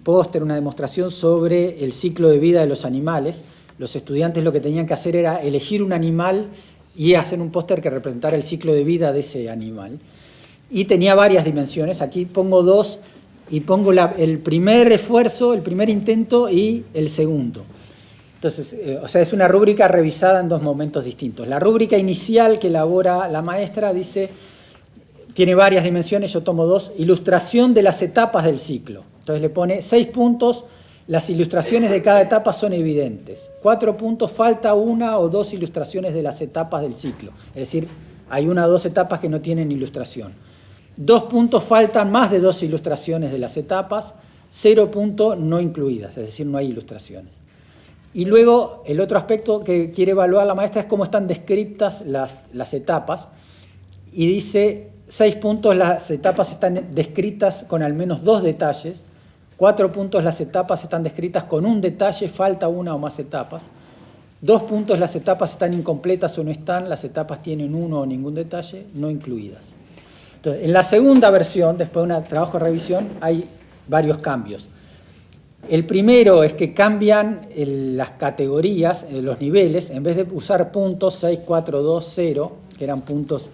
póster, una demostración sobre el ciclo de vida de los animales. Los estudiantes lo que tenían que hacer era elegir un animal y hacer un póster que representara el ciclo de vida de ese animal. Y tenía varias dimensiones, aquí pongo dos y pongo el primer esfuerzo, el primer intento y el segundo. Entonces, o sea, es una rúbrica revisada en dos momentos distintos. La rúbrica inicial que elabora la maestra dice, tiene varias dimensiones, yo tomo dos, ilustración de las etapas del ciclo. Entonces le pone 6 puntos, las ilustraciones de cada etapa son evidentes. 4 puntos, falta una o dos ilustraciones de las etapas del ciclo. Es decir, hay una o dos etapas que no tienen ilustración. 2 puntos, faltan más de 2 ilustraciones de las etapas. 0 puntos, no incluidas, es decir, no hay ilustraciones. Y luego, el otro aspecto que quiere evaluar la maestra es cómo están descritas las etapas. Y dice, 6 puntos, las etapas están descritas con al menos 2 detalles. 4 puntos, las etapas están descritas con un detalle, falta una o más etapas. 2 puntos, las etapas están incompletas o no están, las etapas tienen uno o ningún detalle, no incluidas. Entonces, en la segunda versión, después de un trabajo de revisión, hay varios cambios. El primero es que cambian las categorías, los niveles, en vez de usar puntos 6, 4, 2, 0, que eran puntos,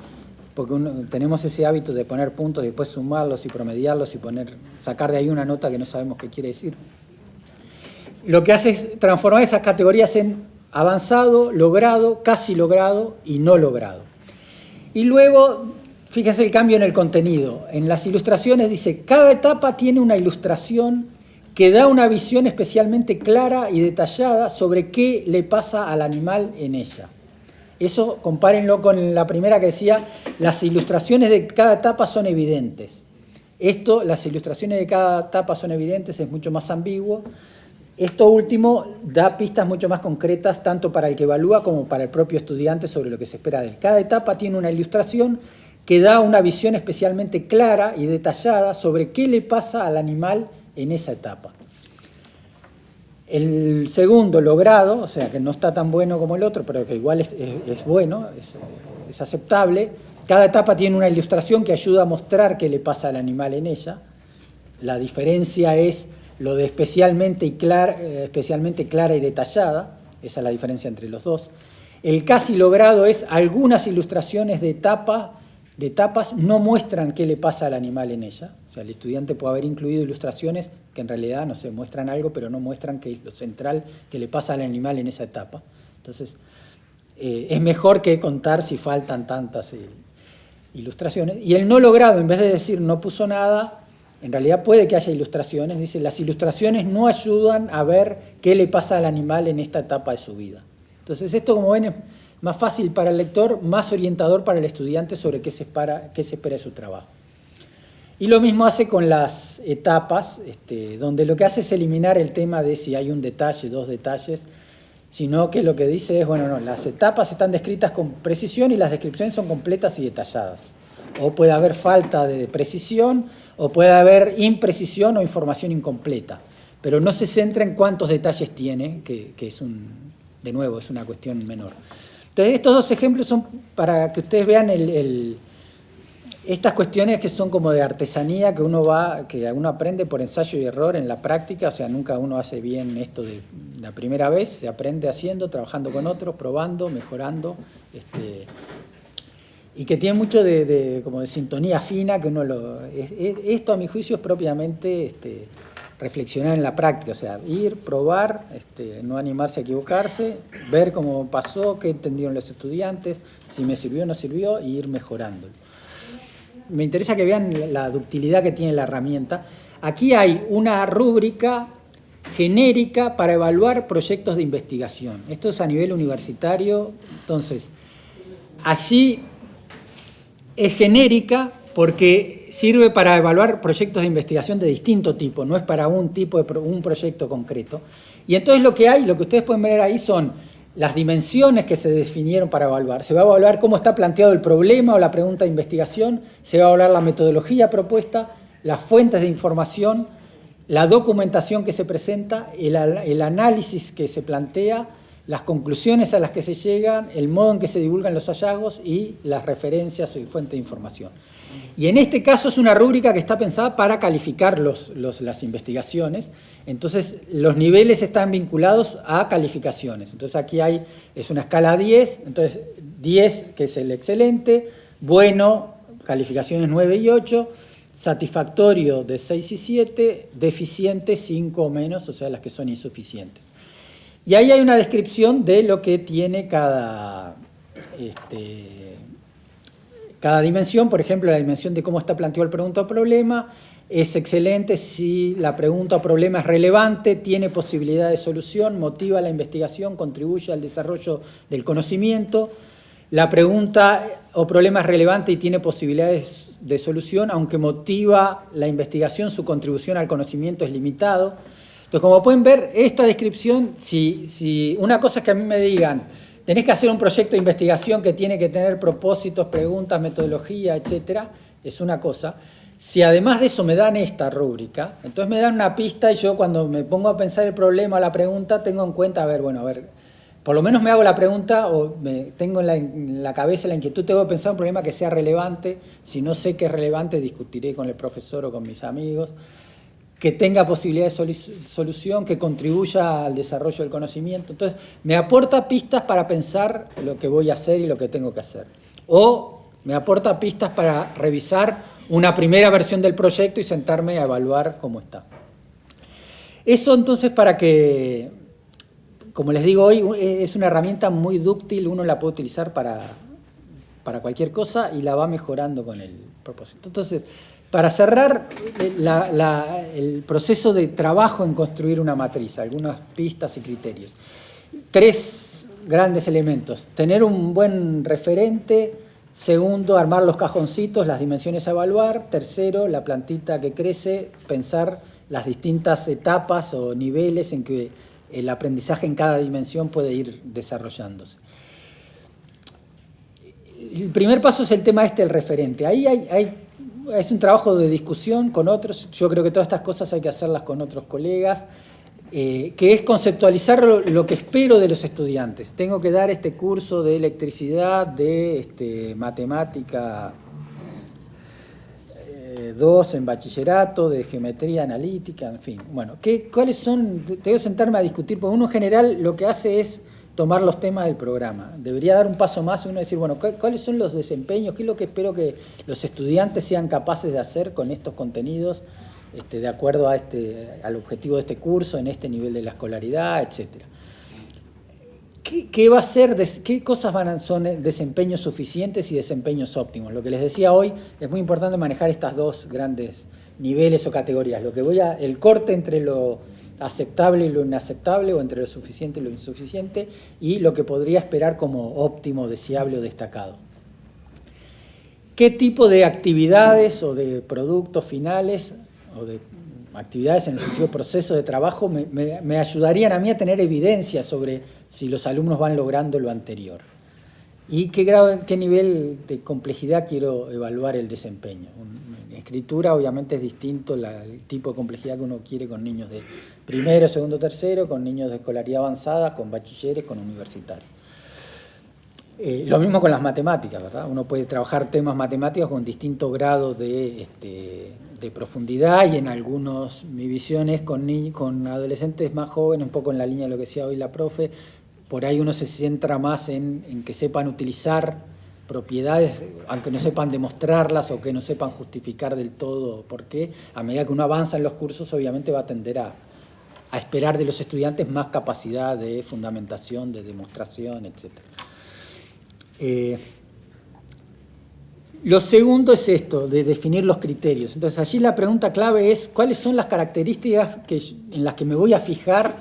porque tenemos ese hábito de poner puntos y después sumarlos y promediarlos y sacar de ahí una nota que no sabemos qué quiere decir. Lo que hace es transformar esas categorías en avanzado, logrado, casi logrado y no logrado. Y luego, fíjense el cambio en el contenido. En las ilustraciones dice, cada etapa tiene una ilustración que da una visión especialmente clara y detallada sobre qué le pasa al animal en ella. Eso compárenlo con la primera que decía, las ilustraciones de cada etapa son evidentes. Esto, las ilustraciones de cada etapa son evidentes, es mucho más ambiguo. Esto último da pistas mucho más concretas tanto para el que evalúa como para el propio estudiante sobre lo que se espera de él. Cada etapa tiene una ilustración que da una visión especialmente clara y detallada sobre qué le pasa al animal en esa etapa. El segundo, logrado, o sea que no está tan bueno como el otro, pero que igual es bueno, es aceptable. Cada etapa tiene una ilustración que ayuda a mostrar qué le pasa al animal en ella. La diferencia es lo de especialmente clara y detallada, esa es la diferencia entre los dos. El casi logrado es algunas ilustraciones de etapas no muestran qué le pasa al animal en ella. O sea, el estudiante puede haber incluido ilustraciones que en realidad, no sé, muestran algo, pero no muestran qué es lo central que le pasa al animal en esa etapa. Entonces, es mejor que contar si faltan tantas ilustraciones. Y el no logrado, en vez de decir no puso nada, en realidad puede que haya ilustraciones. Dice, las ilustraciones no ayudan a ver qué le pasa al animal en esta etapa de su vida. Entonces, esto, como ven, es más fácil para el lector, más orientador para el estudiante sobre qué se espera de su trabajo. Y lo mismo hace con las etapas, donde lo que hace es eliminar el tema de si hay un detalle, 2 detalles, sino que lo que dice es, bueno, no, las etapas están descritas con precisión y las descripciones son completas y detalladas. O puede haber falta de precisión, o puede haber imprecisión o información incompleta, pero no se centra en cuántos detalles tiene, que es de nuevo, es una cuestión menor. Entonces, estos dos ejemplos son para que ustedes vean estas cuestiones que son como de artesanía que uno aprende por ensayo y error en la práctica, o sea, nunca uno hace bien esto de la primera vez, se aprende haciendo, trabajando con otros, probando, mejorando, y que tiene mucho como de sintonía fina, que esto a mi juicio es propiamente reflexionar en la práctica, o sea, ir, probar, no animarse a equivocarse, ver cómo pasó, qué entendieron los estudiantes, si me sirvió o no sirvió, y ir mejorando. Me interesa que vean la ductilidad que tiene la herramienta. Aquí hay una rúbrica genérica para evaluar proyectos de investigación. Esto es a nivel universitario, entonces, allí es genérica porque sirve para evaluar proyectos de investigación de distinto tipo, no es para un tipo de un proyecto concreto. Y entonces lo que ustedes pueden ver ahí son las dimensiones que se definieron para evaluar. Se va a evaluar cómo está planteado el problema o la pregunta de investigación, se va a evaluar la metodología propuesta, las fuentes de información, la documentación que se presenta, el análisis que se plantea, las conclusiones a las que se llegan, el modo en que se divulgan los hallazgos y las referencias y fuentes de información. Y en este caso es una rúbrica que está pensada para calificar las investigaciones, entonces los niveles están vinculados a calificaciones. Entonces aquí es una escala 10, entonces 10 que es el excelente, bueno, calificaciones 9 y 8, satisfactorio de 6 y 7, deficiente 5 o menos, o sea las que son insuficientes. Y ahí hay una descripción de lo que tiene cada dimensión. Por ejemplo, la dimensión de cómo está planteado el pregunta o problema es excelente si la pregunta o problema es relevante, tiene posibilidad de solución, motiva la investigación, contribuye al desarrollo del conocimiento. La pregunta o problema es relevante y tiene posibilidades de solución, aunque motiva la investigación, su contribución al conocimiento es limitado. Entonces, como pueden ver, esta descripción, si una cosa es que a mí me digan, tenés que hacer un proyecto de investigación que tiene que tener propósitos, preguntas, metodología, etcétera, es una cosa. Si además de eso me dan esta rúbrica, entonces me dan una pista y yo cuando me pongo a pensar el problema o la pregunta, tengo en cuenta, por lo menos me hago la pregunta o tengo en la cabeza la inquietud, tengo que pensar un problema que sea relevante. Si no sé qué es relevante, discutiré con el profesor o con mis amigos. Que tenga posibilidad de solución, que contribuya al desarrollo del conocimiento. Entonces, me aporta pistas para pensar lo que voy a hacer y lo que tengo que hacer. O me aporta pistas para revisar una primera versión del proyecto y sentarme a evaluar cómo está. Eso entonces para que, como les digo hoy, es una herramienta muy dúctil, uno la puede utilizar para cualquier cosa y la va mejorando con el propósito. Entonces, para cerrar el proceso de trabajo en construir una matriz, algunas pistas y criterios. 3 grandes elementos. Tener un buen referente. Segundo, armar los cajoncitos, las dimensiones a evaluar. Tercero, la plantita que crece, pensar las distintas etapas o niveles en que el aprendizaje en cada dimensión puede ir desarrollándose. El primer paso es el tema el referente. Ahí es un trabajo de discusión con otros. Yo creo que todas estas cosas hay que hacerlas con otros colegas, que es conceptualizar lo que espero de los estudiantes. Tengo que dar este curso de electricidad, de matemática 2 en bachillerato, de geometría analítica, en fin. Bueno, ¿cuáles son? Tengo que sentarme a discutir, porque uno en general lo que hace es tomar los temas del programa. Debería dar un paso más y uno decir, bueno, ¿cuáles son los desempeños? ¿Qué es lo que espero que los estudiantes sean capaces de hacer con estos contenidos, de acuerdo al objetivo de este curso, en este nivel de la escolaridad, etcétera? ¿Qué va a ser, qué cosas son desempeños suficientes y desempeños óptimos? Lo que les decía hoy, es muy importante manejar estas dos grandes niveles o categorías. El corte entre lo aceptable y lo inaceptable, o entre lo suficiente y lo insuficiente, y lo que podría esperar como óptimo, deseable o destacado. ¿Qué tipo de actividades o de productos finales o de actividades en el sentido de proceso de trabajo me ayudarían a mí a tener evidencia sobre si los alumnos van logrando lo anterior? ¿Y qué nivel de complejidad quiero evaluar el desempeño? En escritura obviamente es distinto el tipo de complejidad que uno quiere con niños de primero, segundo, tercero, con niños de escolaridad avanzada, con bachilleres, con universitarios. Lo mismo con las matemáticas, ¿verdad? Uno puede trabajar temas matemáticos con distintos grados de profundidad y en algunos, mi visión es con adolescentes más jóvenes, un poco en la línea de lo que decía hoy la profe, por ahí uno se centra más en que sepan utilizar propiedades, aunque no sepan demostrarlas o que no sepan justificar del todo por qué. A medida que uno avanza en los cursos, obviamente va a tender a esperar de los estudiantes más capacidad de fundamentación, de demostración, etc. Lo segundo es esto, de definir los criterios. Entonces allí la pregunta clave es cuáles son las características en las que me voy a fijar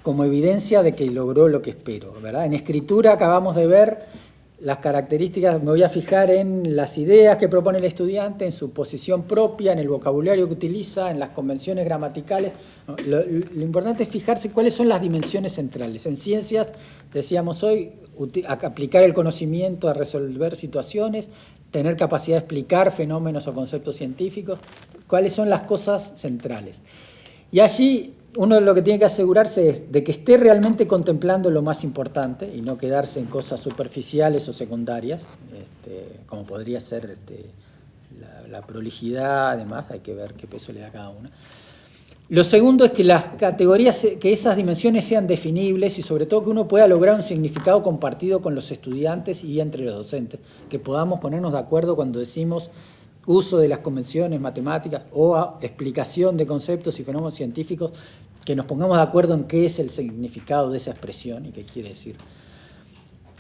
como evidencia de que logró lo que espero, ¿verdad? En escritura acabamos de ver las características, me voy a fijar en las ideas que propone el estudiante, en su posición propia, en el vocabulario que utiliza, en las convenciones gramaticales. Lo importante es fijarse cuáles son las dimensiones centrales. En ciencias, decíamos hoy, aplicar el conocimiento a resolver situaciones, tener capacidad de explicar fenómenos o conceptos científicos, cuáles son las cosas centrales. Y allí uno lo que tiene que asegurarse es de que esté realmente contemplando lo más importante y no quedarse en cosas superficiales o secundarias, como podría ser la prolijidad, además, hay que ver qué peso le da a cada una. Lo segundo es que las categorías, que esas dimensiones sean definibles y sobre todo que uno pueda lograr un significado compartido con los estudiantes y entre los docentes, que podamos ponernos de acuerdo cuando decimos uso de las convenciones matemáticas o explicación de conceptos y fenómenos científicos, que nos pongamos de acuerdo en qué es el significado de esa expresión y qué quiere decir.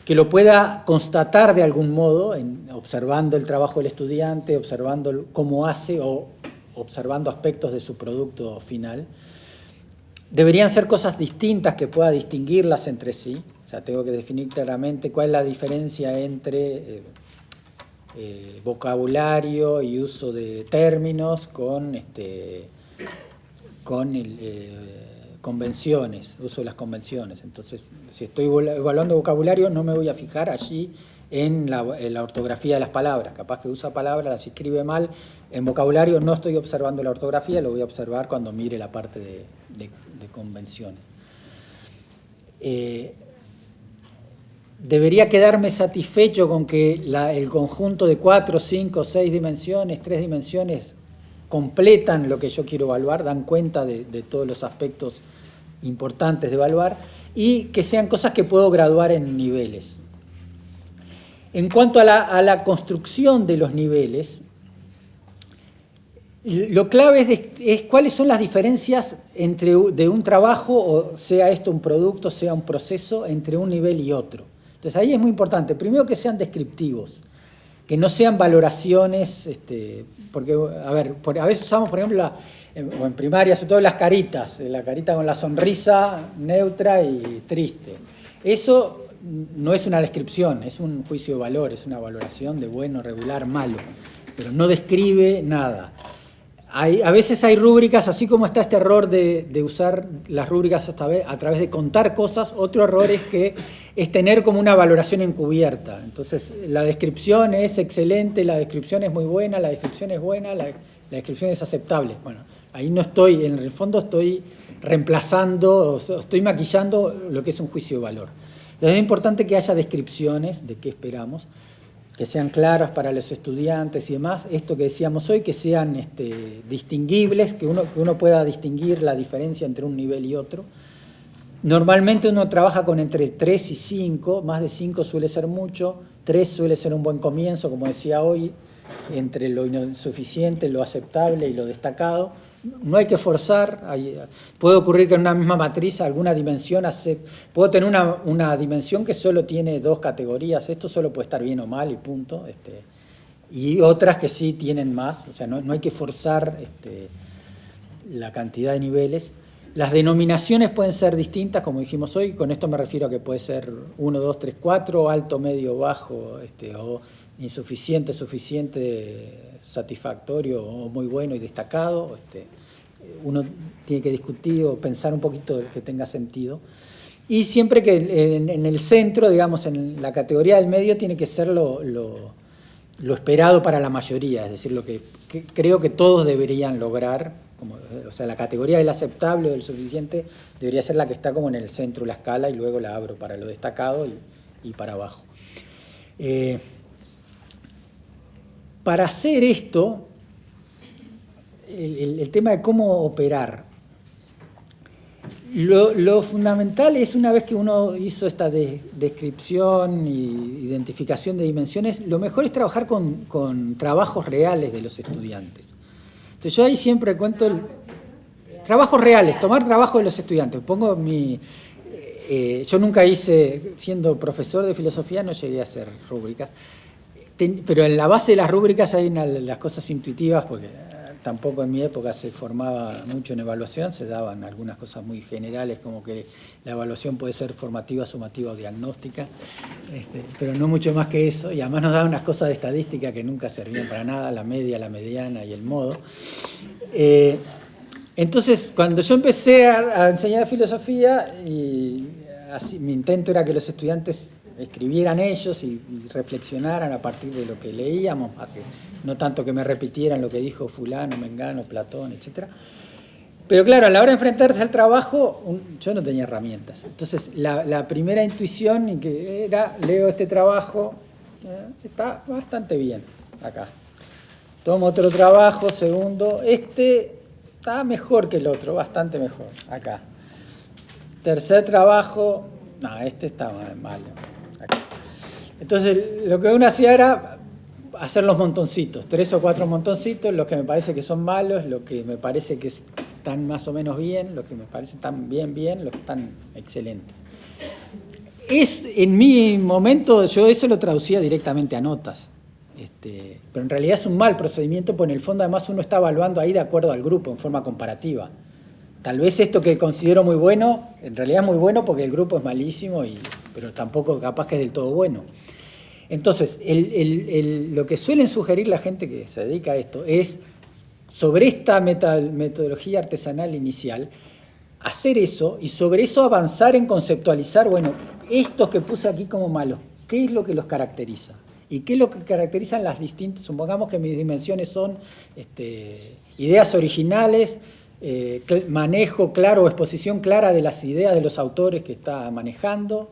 Que lo pueda constatar de algún modo, observando el trabajo del estudiante, observando cómo hace o observando aspectos de su producto final. Deberían ser cosas distintas que pueda distinguirlas entre sí. O sea, tengo que definir claramente cuál es la diferencia entre vocabulario y uso de términos con convenciones, uso de las convenciones. Entonces, si estoy evaluando vocabulario, no me voy a fijar allí en la ortografía de las palabras. Capaz que usa palabras, las escribe mal. En vocabulario no estoy observando la ortografía, lo voy a observar cuando mire la parte de convenciones. Debería quedarme satisfecho con que el conjunto de 4, 5, 6 dimensiones, 3 dimensiones, completan lo que yo quiero evaluar, dan cuenta de todos los aspectos importantes de evaluar y que sean cosas que puedo graduar en niveles. En cuanto a la construcción de los niveles, lo clave es cuáles son las diferencias de un trabajo, o sea esto un producto, sea un proceso, entre un nivel y otro. Entonces ahí es muy importante, primero que sean descriptivos, que no sean valoraciones, porque, a ver, a veces usamos, por ejemplo, en primaria, sobre todo las caritas, la carita con la sonrisa neutra y triste. Eso no es una descripción, es un juicio de valor, es una valoración de bueno, regular, malo, pero no describe nada. A veces hay rúbricas, así como está este error de usar las rúbricas a través de contar cosas, otro error es tener como una valoración encubierta. Entonces, la descripción es excelente, la descripción es muy buena, la descripción es buena, la descripción es aceptable. Bueno, ahí no estoy, en el fondo estoy reemplazando, estoy maquillando lo que es un juicio de valor. Entonces, es importante que haya descripciones de qué esperamos, que sean claras para los estudiantes y demás, esto que decíamos hoy, que sean distinguibles, que uno pueda distinguir la diferencia entre un nivel y otro. Normalmente uno trabaja con entre 3 y 5, más de 5 suele ser mucho, 3 suele ser un buen comienzo, como decía hoy, entre lo insuficiente, lo aceptable y lo destacado. No hay que forzar, puede ocurrir que en una misma matriz alguna dimensión puedo tener una dimensión que solo tiene 2 categorías, esto solo puede estar bien o mal y punto, y otras que sí tienen más, o sea, no hay que forzar la cantidad de niveles. Las denominaciones pueden ser distintas, como dijimos hoy, con esto me refiero a que puede ser 1, 2, 3, 4, alto, medio, bajo, o insuficiente, suficiente, satisfactorio o muy bueno y destacado. Uno tiene que discutir o pensar un poquito que tenga sentido. Y siempre que en el centro, digamos, en la categoría del medio, tiene que ser lo esperado para la mayoría, es decir, lo que creo que todos deberían lograr. O sea, la categoría del aceptable o del suficiente debería ser la que está como en el centro de la escala y luego la abro para lo destacado y para abajo. Para hacer esto, el tema de cómo operar, lo fundamental es, una vez que uno hizo esta descripción y identificación de dimensiones, lo mejor es trabajar con trabajos reales de los estudiantes. Entonces yo ahí siempre cuento trabajos reales, tomar trabajo de los estudiantes. Pongo yo nunca hice, siendo profesor de filosofía, no llegué a hacer rúbricas, pero en la base de las rúbricas hay las cosas intuitivas, porque tampoco en mi época se formaba mucho en evaluación, se daban algunas cosas muy generales, como que la evaluación puede ser formativa, sumativa o diagnóstica, pero no mucho más que eso, y además nos daban unas cosas de estadística que nunca servían para nada, la media, la mediana y el modo. Entonces, cuando yo empecé a enseñar filosofía, y así, mi intento era que los estudiantes escribieran ellos y reflexionaran a partir de lo que leíamos, no tanto que me repitieran lo que dijo fulano, mengano, Platón, etc. Pero claro, a la hora de enfrentarse al trabajo, yo no tenía herramientas. Entonces, la primera intuición que era, leo este trabajo, está bastante bien acá. Tomo otro trabajo, segundo, está mejor que el otro, bastante mejor, acá. Tercer trabajo, no, está malo. Acá. Entonces, lo que uno hacía era hacer los montoncitos, 3 o 4 montoncitos, los que me parece que son malos, los que me parece que están más o menos bien, los que me parece están bien, los que están excelentes. En mi momento, yo eso lo traducía directamente a notas. Pero en realidad es un mal procedimiento, porque en el fondo además uno está evaluando ahí de acuerdo al grupo, en forma comparativa. Tal vez esto que considero muy bueno, en realidad es muy bueno porque el grupo es malísimo, pero tampoco capaz que es del todo bueno. Entonces, lo que suelen sugerir la gente que se dedica a esto es, sobre esta metodología artesanal inicial, hacer eso y sobre eso avanzar en conceptualizar, bueno, estos que puse aquí como malos, ¿qué es lo que los caracteriza? ¿Y qué es lo que caracterizan las distintas? Supongamos que mis dimensiones son ideas originales, manejo claro o exposición clara de las ideas de los autores que está manejando,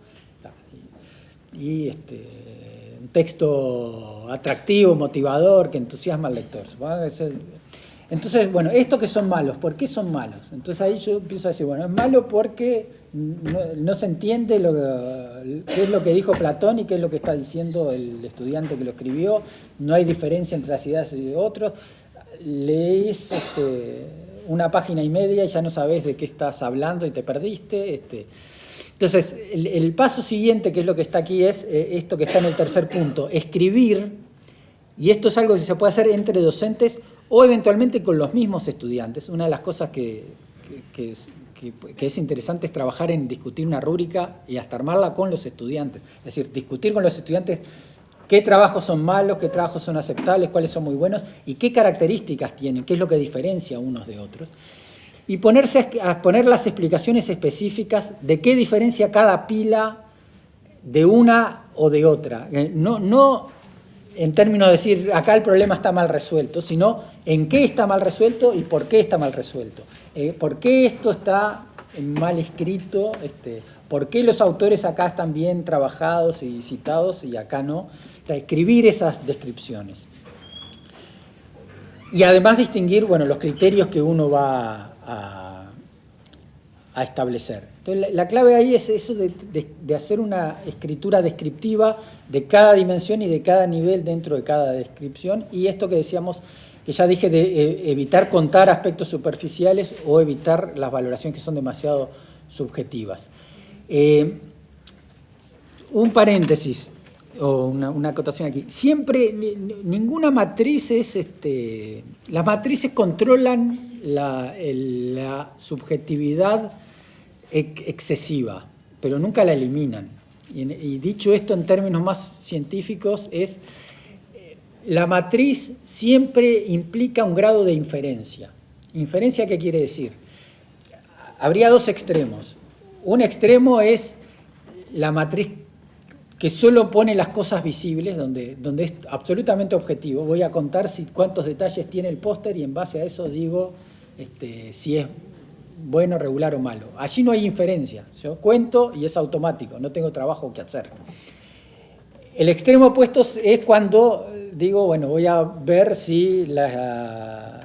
y un texto atractivo, motivador, que entusiasma al lector. Entonces, bueno, estos que son malos, ¿por qué son malos? Entonces ahí yo empiezo a decir, bueno, es malo porque no se entiende qué es lo que dijo Platón y qué es lo que está diciendo el estudiante que lo escribió, no hay diferencia entre las ideas y otros, lees una página y media y ya no sabes de qué estás hablando y te perdiste. Entonces, el paso siguiente, que es lo que está aquí, es esto que está en el tercer punto, escribir, y esto es algo que se puede hacer entre docentes o eventualmente con los mismos estudiantes. Una de las cosas que es interesante es trabajar en discutir una rúbrica y hasta armarla con los estudiantes. Es decir, discutir con los estudiantes qué trabajos son malos, qué trabajos son aceptables, cuáles son muy buenos y qué características tienen, qué es lo que diferencia unos de otros. Y ponerse a poner las explicaciones específicas de qué diferencia cada pila de una o de otra. No en términos de decir, acá el problema está mal resuelto, sino en qué está mal resuelto y por qué está mal resuelto. ¿Por qué esto está mal escrito? ¿Por qué los autores acá están bien trabajados y citados y acá no? Escribir esas descripciones. Y además distinguir, bueno, los criterios que uno va a establecer. Entonces, la clave ahí es eso de hacer una escritura descriptiva de cada dimensión y de cada nivel dentro de cada descripción, y esto que decíamos, que ya dije, de evitar contar aspectos superficiales o evitar las valoraciones que son demasiado subjetivas. Un paréntesis o una acotación aquí. Siempre, ninguna matriz es... las matrices controlan la subjetividad excesiva, pero nunca la eliminan. Y dicho esto en términos más científicos, la matriz siempre implica un grado de inferencia. ¿Inferencia qué quiere decir? Habría dos extremos. Un extremo es la matriz que solo pone las cosas visibles, donde es absolutamente objetivo. Voy a contar cuántos detalles tiene el póster y en base a eso digo si es bueno, regular o malo. Allí no hay inferencia. Yo cuento y es automático, no tengo trabajo que hacer. El extremo opuesto es cuando digo, bueno, voy a ver si las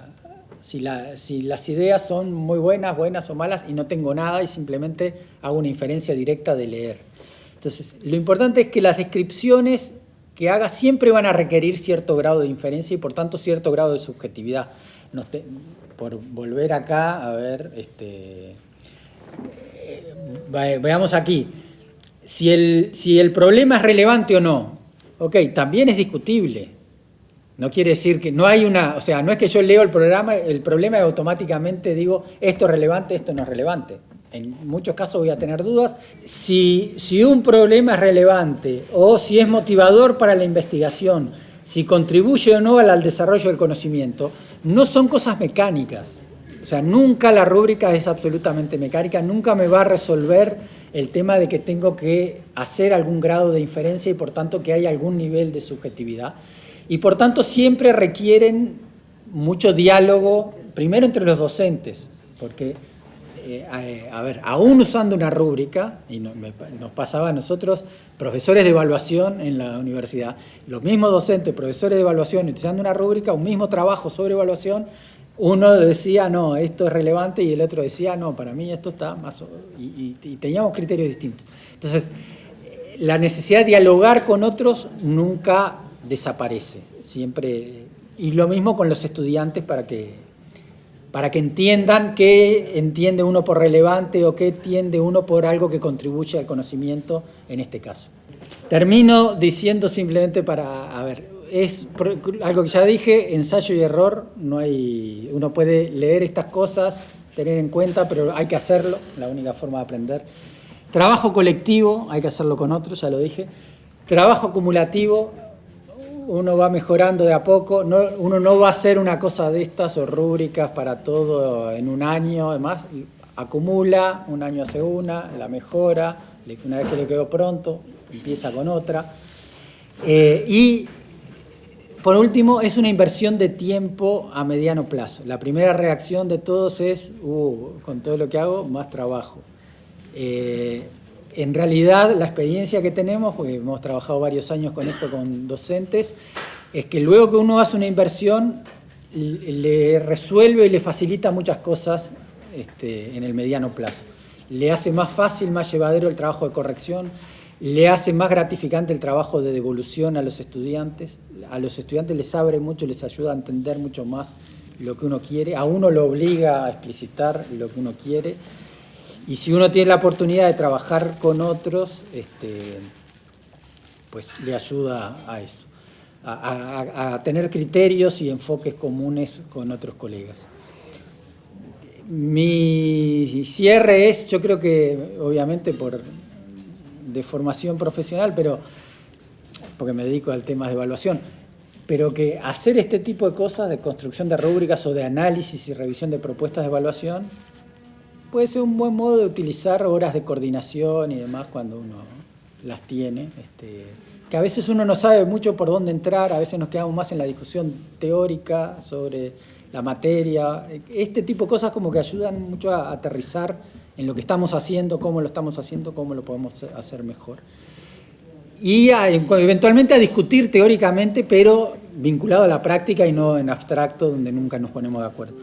ideas son muy buenas o malas, y no tengo nada y simplemente hago una inferencia directa de leer. Entonces, lo importante es que las descripciones que haga siempre van a requerir cierto grado de inferencia y por tanto cierto grado de subjetividad. Por volver acá, a ver, veamos aquí. Si el problema es relevante o no, ok, también es discutible. No quiere decir que no hay una, o sea, no es que yo leo el problema y automáticamente digo esto es relevante, esto no es relevante. En muchos casos voy a tener dudas. Si un problema es relevante o si es motivador para la investigación, si contribuye o no al desarrollo del conocimiento, no son cosas mecánicas. O sea, nunca la rúbrica es absolutamente mecánica, nunca me va a resolver el tema de que tengo que hacer algún grado de inferencia y por tanto que hay algún nivel de subjetividad. Y por tanto siempre requieren mucho diálogo, primero entre los docentes, porque, aún usando una rúbrica, y nos pasaba a nosotros, profesores de evaluación en la universidad, los mismos docentes, profesores de evaluación, utilizando una rúbrica, un mismo trabajo sobre evaluación, uno decía, no, esto es relevante, y el otro decía, no, para mí esto está más... Y teníamos criterios distintos. Entonces, la necesidad de dialogar con otros nunca desaparece, siempre. Y lo mismo con los estudiantes para que entiendan qué entiende uno por relevante o qué entiende uno por algo que contribuye al conocimiento en este caso. Termino diciendo simplemente es algo que ya dije, ensayo y error, uno puede leer estas cosas, tener en cuenta, pero hay que hacerlo, la única forma de aprender. Trabajo colectivo, hay que hacerlo con otros, ya lo dije. Trabajo acumulativo, uno va mejorando de a poco, uno no va a hacer una cosa de estas o rúbricas para todo en un año, además acumula, un año hace la mejora, una vez que le quedó pronto, empieza con otra. Y por último, es una inversión de tiempo a mediano plazo. La primera reacción de todos es, con todo lo que hago, más trabajo. En realidad, la experiencia que tenemos, porque hemos trabajado varios años con esto con docentes, es que luego que uno hace una inversión, le resuelve y le facilita muchas cosas en el mediano plazo. Le hace más fácil, más llevadero el trabajo de corrección, le hace más gratificante el trabajo de devolución a los estudiantes. A los estudiantes les abre mucho, les ayuda a entender mucho más lo que uno quiere. A uno lo obliga a explicitar lo que uno quiere. Y si uno tiene la oportunidad de trabajar con otros, pues le ayuda a eso, a tener criterios y enfoques comunes con otros colegas. Mi cierre es, yo creo que obviamente de formación profesional, pero porque me dedico al tema de evaluación, pero que hacer este tipo de cosas, de construcción de rúbricas o de análisis y revisión de propuestas de evaluación, puede ser un buen modo de utilizar horas de coordinación y demás cuando uno las tiene, que a veces uno no sabe mucho por dónde entrar, a veces nos quedamos más en la discusión teórica sobre la materia. Este tipo de cosas como que ayudan mucho a aterrizar en lo que estamos haciendo, cómo lo estamos haciendo, cómo lo podemos hacer mejor. Y eventualmente a discutir teóricamente, pero vinculado a la práctica y no en abstracto, donde nunca nos ponemos de acuerdo.